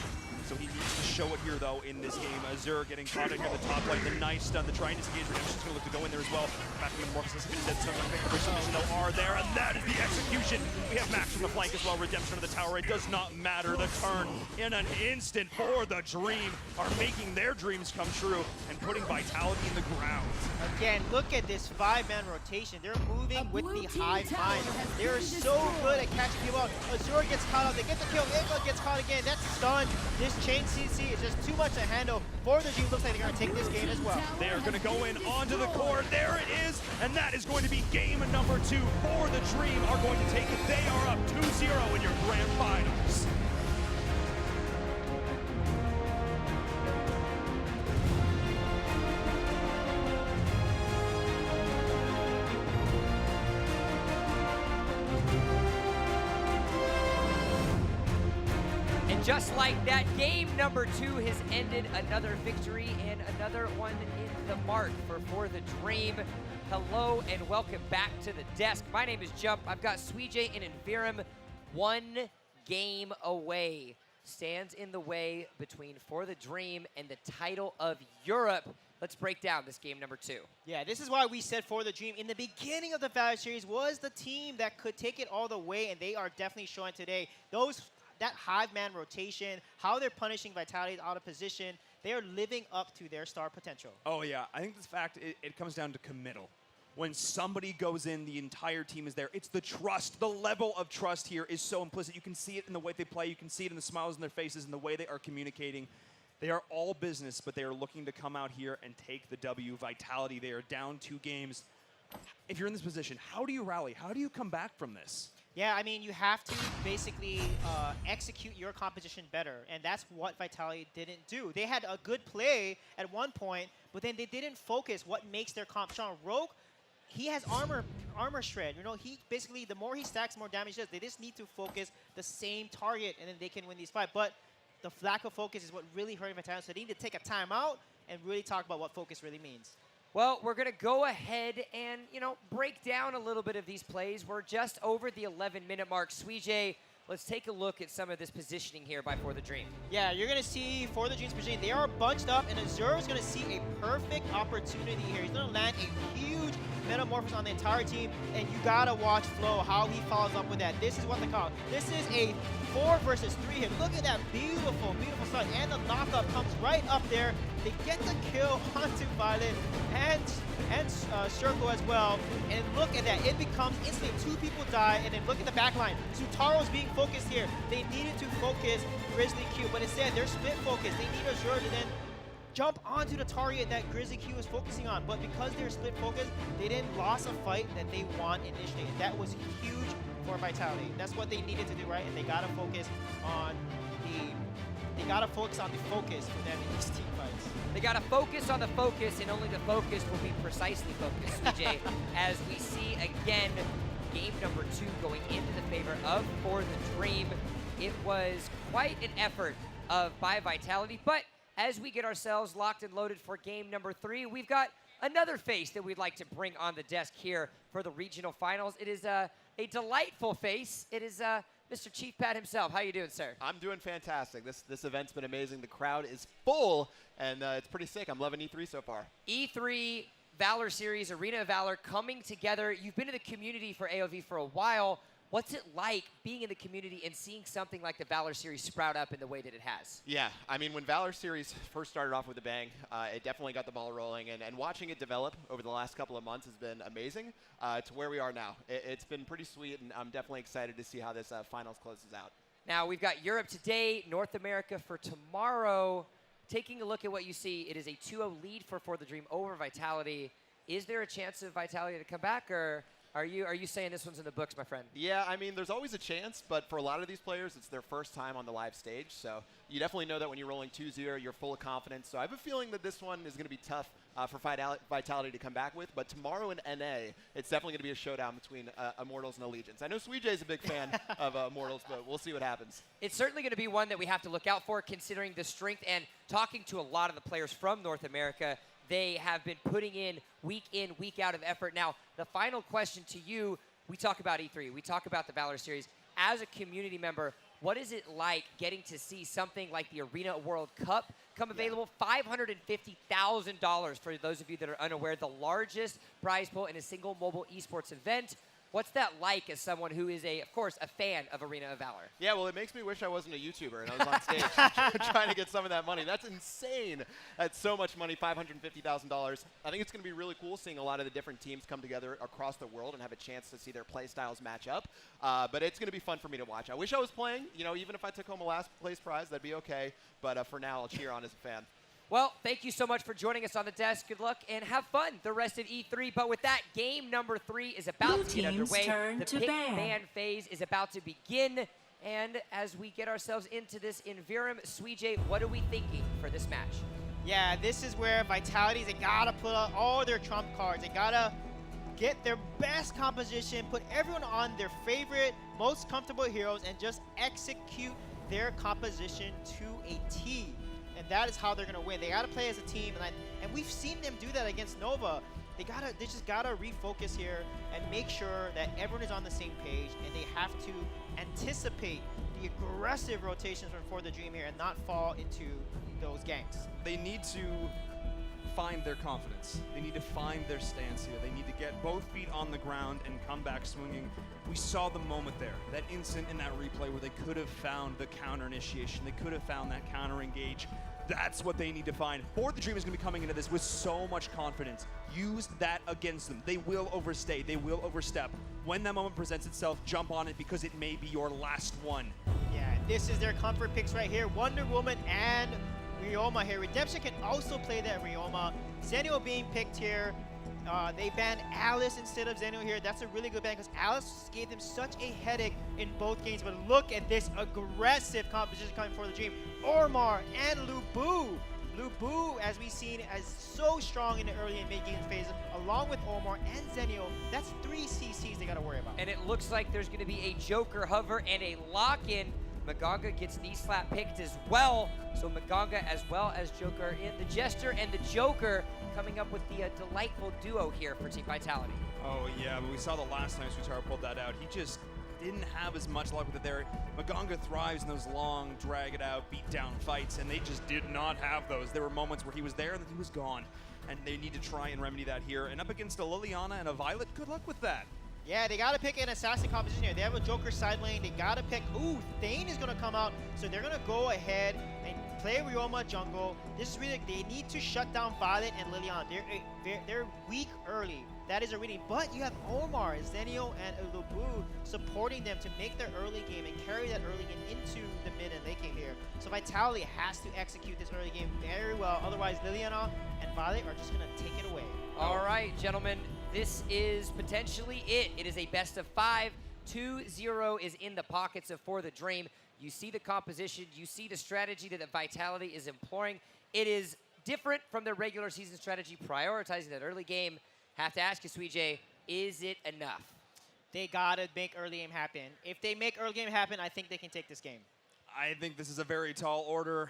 So he needs to show it here, though, in this game. Azure getting caught in here at the top lane. The nice stun, the trying to disengage. Redemption's going to look to go in there as well. Back to Metamorphosis, dead stun, though, are there, and that is the execution. We have Max from the flank as well. Redemption of the tower. It does not matter. The turn in an instant. For the Dream are making their dreams come true and putting Vitality in the ground. Again, look at this 5-man rotation. They're moving with the high mind. They're so good at catching people out. Azure gets caught out. They get the kill. Ika gets caught again. That's stunned. This chain CC is just too much to handle. For the Dream, looks like they're going to take this game as well. They are going to go in onto the core. There it is. And that is going to be game number 2. For the Dream are going to take it. They are up 2-0 in your grand finals. Just like that, game number 2 has ended. Another victory and another one in the mark for the Dream. Hello and welcome back to the desk. My name is Jump. I've got Sweej and Envirum. 1 game away. Stands in the way between For the Dream and the title of Europe. Let's break down this game number 2. Yeah, this is why we said For the Dream in the beginning of the Valor series was the team that could take it all the way, and they are definitely showing today. Those that hive-man rotation, how they're punishing Vitality out of position, they are living up to their star potential. Oh, yeah. I think this fact, it comes down to committal. When somebody goes in, the entire team is there. It's the trust. The level of trust here is so implicit. You can see it in the way they play. You can see it in the smiles on their faces and the way they are communicating. They are all business, but they are looking to come out here and take the W. Vitality, they are down 2 games. If you're in this position, how do you rally? How do you come back from this? Yeah, I mean, you have to basically execute your composition better, and that's what Vitality didn't do. They had a good play at one point, but then they didn't focus what makes their comp strong. Rogue, he has armor shred. You know, he basically, the more he stacks, the more damage he does. They just need to focus the same target, and then they can win these fights. But the lack of focus is what really hurt Vitality, so they need to take a timeout and really talk about what focus really means. Well, we're going to go ahead and, break down a little bit of these plays. We're just over the 11-minute mark. Suijay, let's take a look at some of this positioning here by For the Dream. Yeah, you're going to see For the Dream's positioning. They are bunched up, and Azure is going to see a perfect opportunity here. He's going to land a huge metamorphosis on the entire team, and you got to watch Flo, how he follows up with that. This is what they call it. This is a 4 versus 3 here. Look at that beautiful, beautiful start, and the knockup comes right up there. They get the kill onto Violet and Circle as well, and look at that. It becomes instantly 2 people die, and then look at the back line. Sutaro's being focused here. They needed to focus Grizzly Q, but instead they're split focused. They need Azure to then jump onto the target that Grizzly Q is focusing on, but because they're split focused, they didn't lose a fight that they won initially, and that was huge for Vitality. That's what they needed to do, right? And they gotta focus on the focus for them in these team fights. They got to focus on the focus, and only the focus will be precisely focused, Suijay, as we see again game number 2 going into the favor of For the Dream. It was quite an effort by Vitality, but as we get ourselves locked and loaded for game number 3, we've got another face that we'd like to bring on the desk here for the regional finals. It is a delightful face. It is Mr. Chief Pat himself. How you doing, sir? I'm doing fantastic. This event's been amazing. The crowd is full, and it's pretty sick. I'm loving E3 so far. E3, Valor Series, Arena of Valor coming together. You've been in the community for AOV for a while. What's it like being in the community and seeing something like the Valor Series sprout up in the way that it has? Yeah, I mean, when Valor Series first started off with a bang, it definitely got the ball rolling, and watching it develop over the last couple of months has been amazing to where we are now. It's been pretty sweet, and I'm definitely excited to see how this finals closes out. Now, we've got Europe today, North America for tomorrow. Taking a look at what you see, it is a 2-0 lead for the Dream over Vitality. Is there a chance of Vitality to come back, or are you saying this one's in the books, my friend? Yeah, I mean, there's always a chance, but for a lot of these players, it's their first time on the live stage. So you definitely know that when you're rolling 2-0, you're full of confidence. So I have a feeling that this one is going to be tough for Vitality to come back with. But tomorrow in NA, it's definitely going to be a showdown between Immortals and Allegiance. I know Suijay's a big fan of Immortals, but we'll see what happens. It's certainly going to be one that we have to look out for, considering the strength and talking to a lot of the players from North America. They have been putting in, week out of effort. Now, the final question to you, we talk about E3, we talk about the Valor Series. As a community member, what is it like getting to see something like the Arena World Cup come available? $550,000 for those of you that are unaware, the largest prize pool in a single mobile esports event. What's that like as someone who is, of course, a fan of Arena of Valor? Yeah, well, it makes me wish I wasn't a YouTuber and I was on stage trying to get some of that money. That's insane. That's so much money, $550,000. I think it's going to be really cool seeing a lot of the different teams come together across the world and have a chance to see their play styles match up. But it's going to be fun for me to watch. I wish I was playing. You know, even if I took home a last place prize, that'd be okay. But for now, I'll cheer on as a fan. Well, thank you so much for joining us on the desk. Good luck and have fun the rest of E3. But with that, game number 3 is about to get underway. The pick ban phase is about to begin. And as we get ourselves into this in Virum, Suijay, what are we thinking for this match? Yeah, this is where Vitality, they gotta put out all their trump cards. They gotta get their best composition, put everyone on their favorite, most comfortable heroes, and just execute their composition to a T. And that is how they're gonna win. They gotta play as a team, and we've seen them do that against Nova. They just gotta refocus here and make sure that everyone is on the same page, and they have to anticipate the aggressive rotations from For the Dream here and not fall into those ganks. They need to find their confidence. They need to find their stance here. They need to get both feet on the ground and come back swinging. We saw the moment there, that instant in that replay where they could have found the counter initiation. They could have found that counter engage. That's what they need to find. For the Dream is going to be coming into this with so much confidence. Use that against them. They will overstay. They will overstep. When that moment presents itself, jump on it because it may be your last one. Yeah, this is their comfort picks right here. Wonder Woman and Ryoma here. Redemption can also play that Ryoma. Zenio being picked here. They banned Alice instead of Zenio here. That's a really good ban because Alice gave them such a headache in both games. But look at this aggressive composition coming for the Dream. Ormar and Lubu. Lubu, as we've seen, is so strong in the early and mid-game phases, along with Ormar and Zenio. That's 3 CCs they got to worry about. And it looks like there's going to be a Joker hover and a lock-in. Maganga gets knee slap picked as well. So Maganga as well as Joker in the Jester and the Joker coming up with the delightful duo here for Team Vitality. Oh yeah, but we saw the last time Suitara pulled that out. He just didn't have as much luck with it there. Maganga thrives in those long, drag-it-out, beat-down fights, and they just did not have those. There were moments where he was there and then he was gone, and they need to try and remedy that here. And up against a Liliana and a Violet, good luck with that. Yeah, they got to pick an assassin composition here. They have a Joker side lane. They got to pick. Ooh, Thane is going to come out. So they're going to go ahead and play Ryoma jungle. This is really, they need to shut down Violet and Liliana. They're weak early. That is a reading. But you have Omar, Zenio, and Lubu supporting them to make their early game and carry that early game into the mid and late game here. So Vitality has to execute this early game very well. Otherwise, Liliana and Violet are just going to take it away. All right, gentlemen. This is potentially it. It is a best of 5. 2-0 is in the pockets of For the Dream. You see the composition. You see the strategy that the Vitality is employing. It is different from their regular season strategy, prioritizing that early game. Have to ask you, Sweet J, is it enough? They got to make early game happen. If they make early game happen, I think they can take this game. I think this is a very tall order.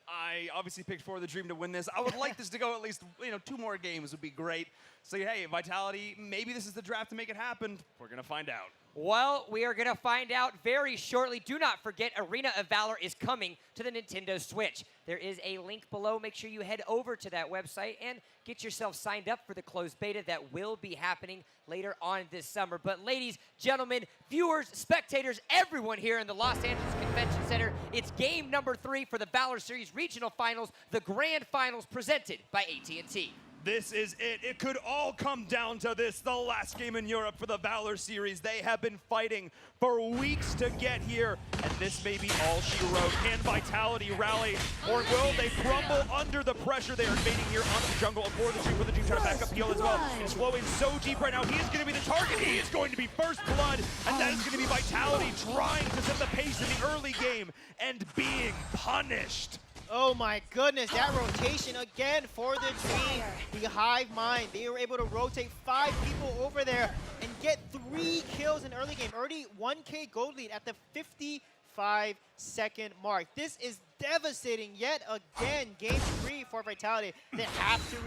I obviously picked For the Dream to win this. I would like this to go at least 2 more games would be great. So hey, Vitality, maybe this is the draft to make it happen. We're going to find out. Well, we are going to find out very shortly. Do not forget, Arena of Valor is coming to the Nintendo Switch. There is a link below. Make sure you head over to that website and get yourself signed up for the closed beta that will be happening later on this summer. But ladies, gentlemen, viewers, spectators, everyone here in the Los Angeles Convention Center, it's game number 3 for the Valor Series Regional Finals, the Grand Finals presented by AT&T. This is it. It could all come down to this, the last game in Europe for the Valor Series. They have been fighting for weeks to get here, and this may be all she wrote. Can Vitality rally, or will they crumble under the pressure? They are invading here onto the jungle for the Dream trying to back up heal as well. It's flowing so deep right now. He is going to be the target. He is going to be first blood, and that is going to be Vitality trying to set the pace in the early game and being punished. Oh my goodness, that rotation again for the Dream. The Hive Mind, they were able to rotate 5 people over there and get 3 kills in early game. Already 1K gold lead at the 55-second mark. This is devastating yet again. Game 3 for Vitality. They have to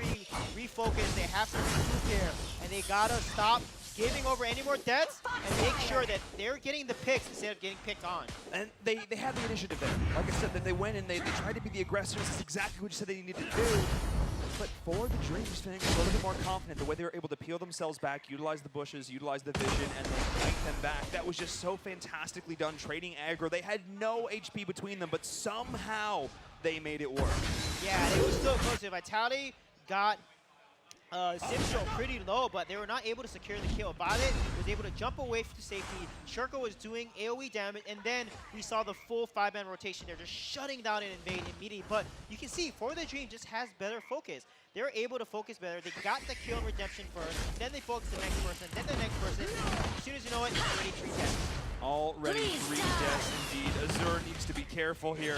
refocus, they have to regroup here, and they gotta stop giving over any more deaths and make sure that they're getting the picks instead of getting picked on. And they had the initiative there. Like I said, that they went and they tried to be the aggressors. This is exactly what you said they needed to do. But For the Dream, just feeling a little bit more confident, the way they were able to peel themselves back, utilize the bushes, utilize the vision, and then fight them back. That was just so fantastically done, trading aggro. They had no HP between them, but somehow they made it work. Yeah, it was still close. Vitality got Simsho pretty low, but they were not able to secure the kill. Violet was able to jump away to safety. Shurko was doing AoE damage, and then we saw the full 5-man rotation there, just shutting down and invade immediately. But you can see, For the Dream just has better focus. They're able to focus better. They got the kill and redemption first, then they focus the next person, then the next person. As soon as you know it, it's already 3 deaths. Already 3 deaths indeed. Azur needs to be careful here.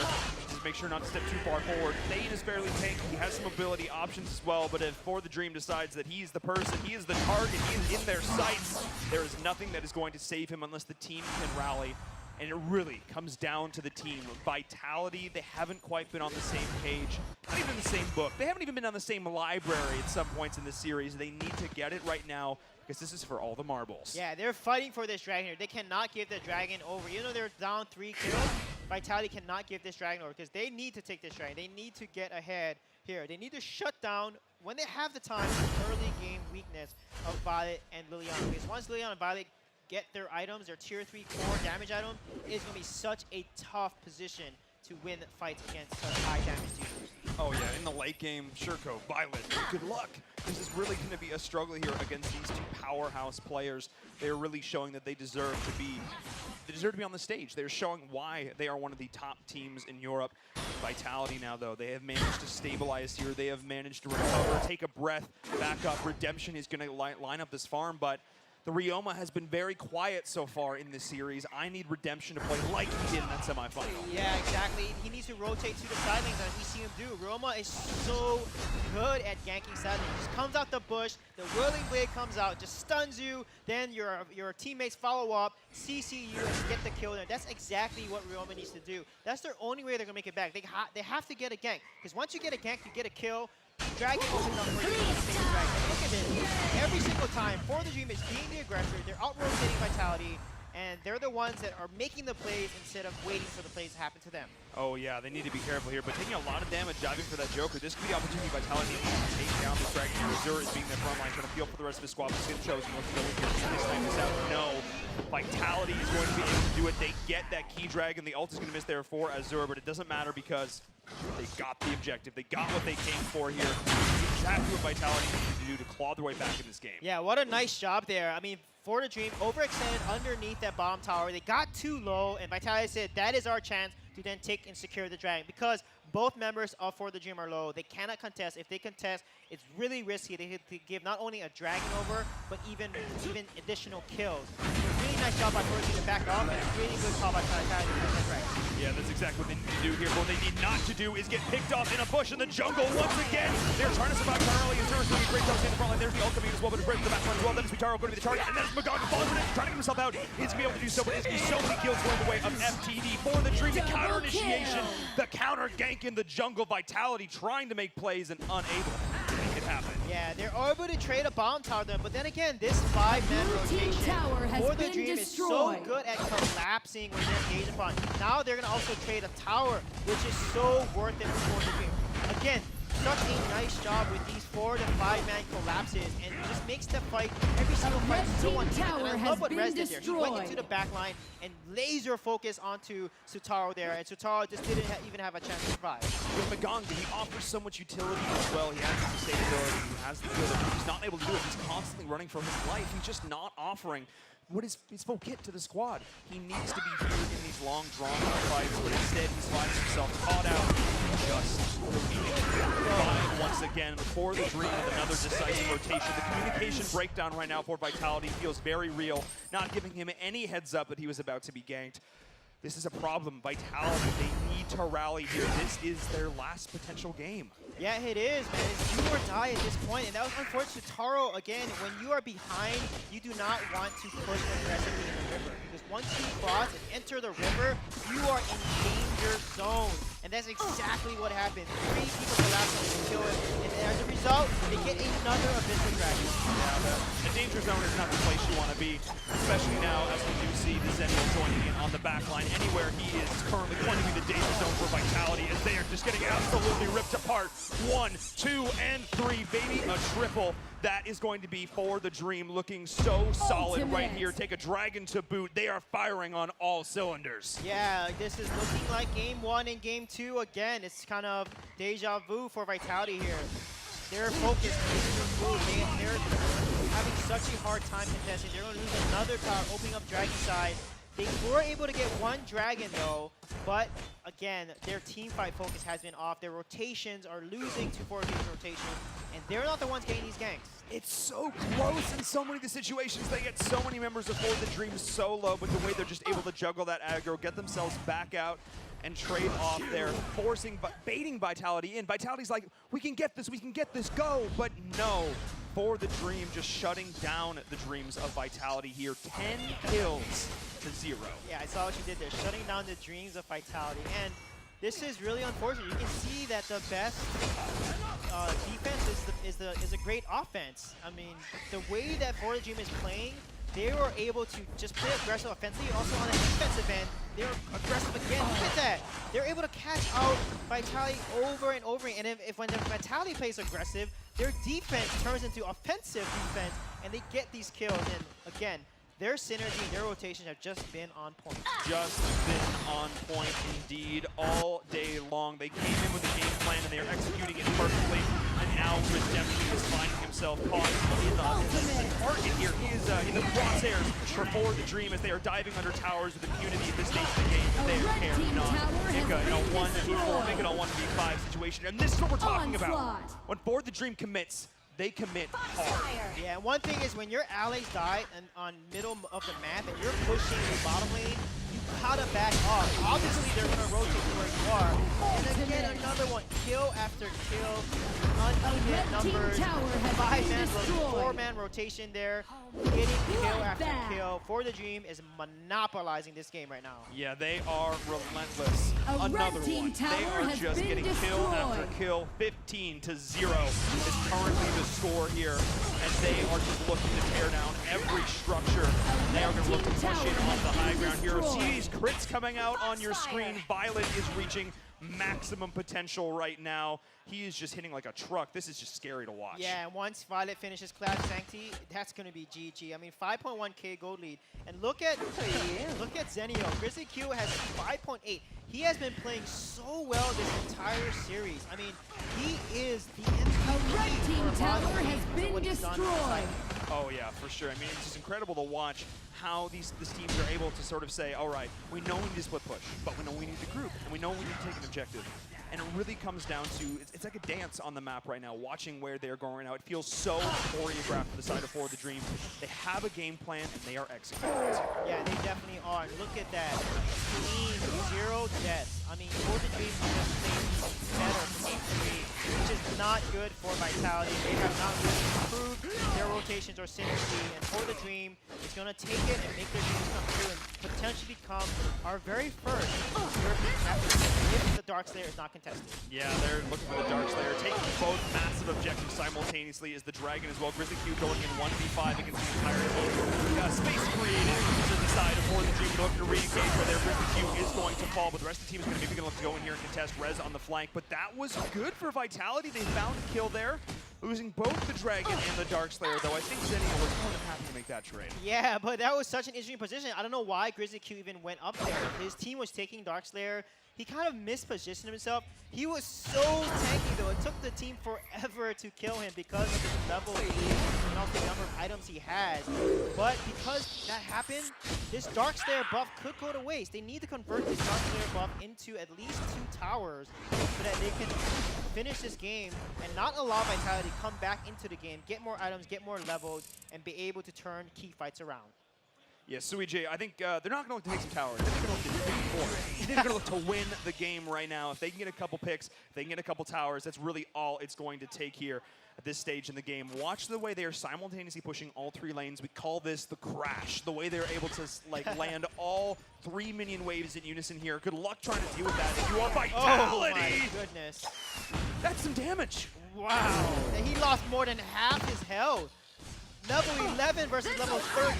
Just make sure not to step too far forward. Thane is fairly tanky. He has some mobility options as well, but if For the Dream decides that he's the person, he is the target, he is in their sights, there is nothing that is going to save him unless the team can rally. And it really comes down to the team. Vitality, they haven't quite been on the same page, not even in the same book. They haven't even been on the same library at some points in the series. They need to get it right now, because this is for all the marbles. Yeah, they're fighting for this dragon here. They cannot give the dragon over. Even though they're down 3 kills, Vitality cannot give this dragon over because they need to take this dragon. They need to get ahead here. They need to shut down when they have the time, the early game weakness of Violet and Liliana. Because once Liliana and Violet get their items, their tier 3 core damage item, it's going to be such a tough position to win fights against such high damage dealers. Oh yeah, in the late game, Shurko, Violet, good luck. This is really going to be a struggle here against these two powerhouse players. They're really showing that they deserve to be on the stage. They're showing why they are one of the top teams in Europe. Vitality now, though, they have managed to stabilize here. They have managed to recover, take a breath, back up. Redemption is going to line up this farm, but the Ryoma has been very quiet so far in this series. I need Redemption to play like he did in that semifinal. Yeah, exactly. He needs to rotate to the side lanes, and we see him do. Ryoma is so good at ganking side lanes. Just comes out the bush, the whirling blade comes out, just stuns you, then your teammates follow up, CC you, and get the kill there. That's exactly what Ryoma needs to do. That's their only way they're going to make it back. They have to get a gank, because once you get a gank, you get a kill. Dragon opens up for you. Look at this. Every single time, For the Dream is being the aggressor. They're out-rotating Vitality, and they're the ones that are making the plays instead of waiting for the plays to happen to them. Oh yeah, they need to be careful here, but taking a lot of damage diving for that Joker. This could be opportunity Vitality to take down this Dragon here. Azure is being their front line, trying to feel for the rest of his squad. Skin chosen. Let's go in here. Can they snipe this out? No. Vitality is going to be able to do it. They get that key Dragon. The ult is going to miss there for Azure, but it doesn't matter because they got the objective. They got what they came for here. It's exactly what Vitality needed to do to claw their way back in this game. Yeah, what a nice job there. I mean, For the Dream overextended underneath that bottom tower. They got too low, and Vitality said, that is our chance to then take and secure the Dragon. Because both members of For the Dream are low. They cannot contest. If they contest, it's really risky. They have to give not only a Dragon over, but even additional kills. So really nice job by For the Dream to back off, and a really good call by Vitality to get that Dragon. Yeah, that's exactly what they need to do here. What they need not to do is get picked off in a bush in the jungle once again. They're trying to survive Carly, and Zura's doing a great job staying in the front line. There's the ult coming as well, but it's right to the back line as well. Then it's Vitaro going to be the target, and then it's Magog falling for it, trying to get himself out. He's going to be able to do so, but it's going to be so many kills going the way of FTD. For the Dream, the counter initiation, the counter gank in the jungle. Vitality trying to make plays and unable to make it happen. Yeah, they're able to trade a bomb tower them, but then again, this 5-man rotation For the Dream is so good at collapsing when they're engaged upon. Now they're going to also trade a tower, which is so worth it for the Dream. Again, such a nice job with these 4 to 5-man collapses, and it just makes the fight, every single fight, so uneven. And I love what Rez did there. He went into the back line and laser focus onto Sutaro there, and Sutaro just didn't even have a chance to survive. With Magong, he offers so much utility as well. He has the sustainability, he has the skill that he's not able to do it. He's constantly running for his life. He's just not offering what is his full kit to the squad. He needs to be here in these long, drawn-out fights, but instead he's finding himself caught out just fine once again For the Dream with another decisive rotation. The communication breakdown right now for Vitality feels very real, not giving him any heads up that he was about to be ganked. This is a problem. Vitality, they need to rally here. This is their last potential game. Yeah, it is, man. It's do or die at this point, and that was unfortunate. Taro, again, when you are behind, you do not want to push aggressively in the river, because once you cross and enter the river, you are in danger zone, and that's exactly what happened. 3 people collapse and kill it, and as a result, they get another Abyssal Dragon. Yeah, the danger zone is not the place you want to be, especially now as we do see the Zenwell joining in on the back line. Anywhere he is currently going to be the danger zone for Vitality, as they are just getting absolutely ripped apart. 1, 2, and 3, baby, a triple. That is going to be For the Dream, looking so solid right here. Take a Dragon to boot. They are firing on all cylinders. Yeah, this is looking like game 1 and game 2 again. It's kind of deja vu for Vitality here. They're focused. They're having such a hard time contesting. They're going to lose another tower, opening up Dragon side. They were able to get 1 Dragon though, but again, their team fight focus has been off. Their rotations are losing to 4 games rotation, and they're not the ones getting these ganks. It's so close in so many of the situations. They get so many members of For the Dream solo, but the way they're just able to juggle that aggro, get themselves back out, and trade off there, baiting Vitality in. Vitality's like, we can get this, go, but no. For the Dream, just shutting down the dreams of Vitality here. 10 kills to 0. Yeah, I saw what you did there, shutting down the dreams of Vitality. And this is really unfortunate. You can see that the best defense is a great offense. I mean, the way that For the Dream is playing, they were able to just play aggressive offensively. Also on the defensive end, they were aggressive again. Look at that. They're able to catch out Vitality over and over. And if when the Vitality plays aggressive, their defense turns into offensive defense, and they get these kills. And again, their synergy and their rotations have just been on point. Just been on point indeed all day long. They came in with a game plan and they are executing it perfectly. And now Redemption is finding himself caught in the target here. He is in the crosshairs for the Dream as they are diving under towers with impunity at this stage of the game. They are carrying on. Make a 1v4, make it a 1v5 situation. And this is what we're talking about. When For the Dream commits, they commit hard. Yeah, one thing is when your allies die on middle of the map and you're pushing the bottom lane, you gotta back off. Obviously, they're gonna rotate to where you are. And again, another one, kill after kill, uneven numbers, 5-man, 4-man rotation there, getting kill after kill. For the Dream is monopolizing this game right now. Yeah, they are relentless. Another one. They are just getting kill after kill. 15-0 is currently the score here, and they are just looking to tear down every structure. They are going to look to push in on the high ground here. See these crits coming out on your screen. Violet is reaching maximum potential right now. He is just hitting like a truck. This is just scary to watch. Yeah, and once Violet finishes Clash Sancti, that's going to be GG. I mean, 5.1k gold lead. And look at Zenio. Grizzly Q has 5.8. He has been playing so well this entire series. I mean, he is the MVP for a lot of games what he's done inside. Oh yeah, for sure. I mean, it's just incredible to watch how these teams are able to sort of say, all right, we know we need to split push, but we know we need to group, and we know we need to take an objective. And it really comes down to, it's like a dance on the map right now, watching where they're going right now. It feels so choreographed for the side of For the Dream. They have a game plan, and they are executing it. Yeah, they definitely are. Look at that. Clean, 0 deaths. I mean, For the Dream just played better from E3, which is not good for Vitality. They have not really improved their rotations or synergy, and For the Dream is going to take it and make their dreams come true and potentially become our very first European championship if the Dark Slayer is not contested. Yeah, they're looking for the Dark Slayer, taking both massive objectives simultaneously as the Dragon as well. Grizzly Q going in 1v5 against the entire team. Space created to the side of For the Dream, looking to re-engage where their Grizzly Q is going to fall, but the rest of the team is going to maybe look to go in here and contest Rez on the flank. But that was good for Vitality. They found a kill there, losing both the Dragon and the Dark Slayer, though I think Zenio was more than happy to make that trade. Yeah, but that was such an interesting position. I don't know why Grizzly Q even went up there. His team was taking Dark Slayer. He kind of mispositioned himself. He was so tanky, though. It took the team forever to kill him because of his level and also the number of items he has. But because that happened, this Dark Slayer buff could go to waste. They need to convert this Dark Slayer buff into at least 2 towers so that they can finish this game and not allow Vitality to come back into the game, get more items, get more levels, and be able to turn key fights around. Yeah, Sui J, I think they're not going to take some towers. They're going to look to take more. They're going to look to win the game right now. If they can get a couple picks, if they can get a couple towers, that's really all it's going to take here at this stage in the game. Watch the way they are simultaneously pushing all 3 lanes. We call this the crash. The way they're able to land all 3 minion waves in unison here. Good luck trying to deal with that. If you are Vitality! Oh my goodness. That's some damage. Wow. He lost more than half his health. Level 11 versus level 13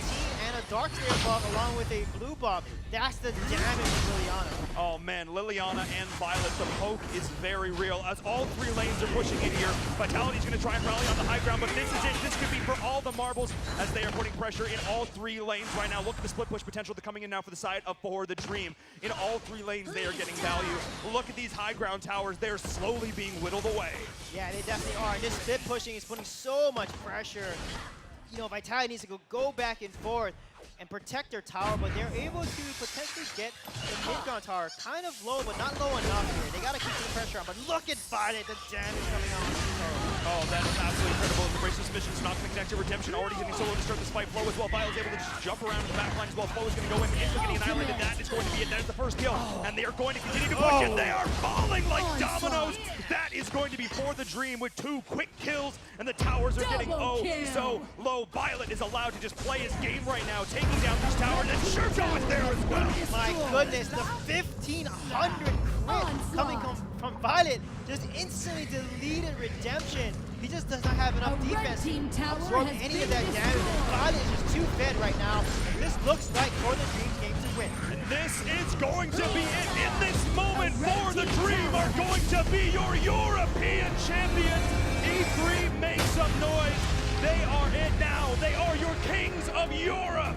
and a Dark Slayer buff along with a blue buff. That's the damage of Liliana. Oh man, Liliana and Violet, the poke is very real as all 3 lanes are pushing in here. Vitality's gonna try and rally on the high ground, but this is it. This could be for all the marbles as they are putting pressure in all 3 lanes right now. Look at the split push potential coming in now for the side of For the Dream. In all 3 lanes, they are getting value. Look at these high ground towers. They're slowly being whittled away. Yeah, they definitely are. And this split pushing is putting so much pressure. You know, Vitality needs to go back and forth and protect their tower, but they're able to potentially get the mid-ground tower kind of low, but not low enough here. They got to keep the pressure on, but look at Violet, the damage coming on. Oh, that is absolutely incredible. The brace of submission's not going to connect to Redemption. Already getting solo to start this fight. Flow as well. Violet's able to just jump around in the back line as well. Flow is going to go in, instantly getting annihilated. That is going to be it. That is the first kill, and they are going to continue to push it. They are falling like dominoes. That is going to be For the Dream with 2 quick kills, and the towers are getting so low. Violet is allowed to just play his game right now, taking down these towers, and Shurko is there as well. My goodness, the 1,500 crit coming from Violet just instantly deleted Redemption. he just does not have enough defense to absorb any of that damage. Valor is just too fed right now. And this looks like for the Dream team to win. And this is going to be it. In this moment for the Dream are going to be your European champions. E3 make some noise. They are it now. They are your kings of Europe.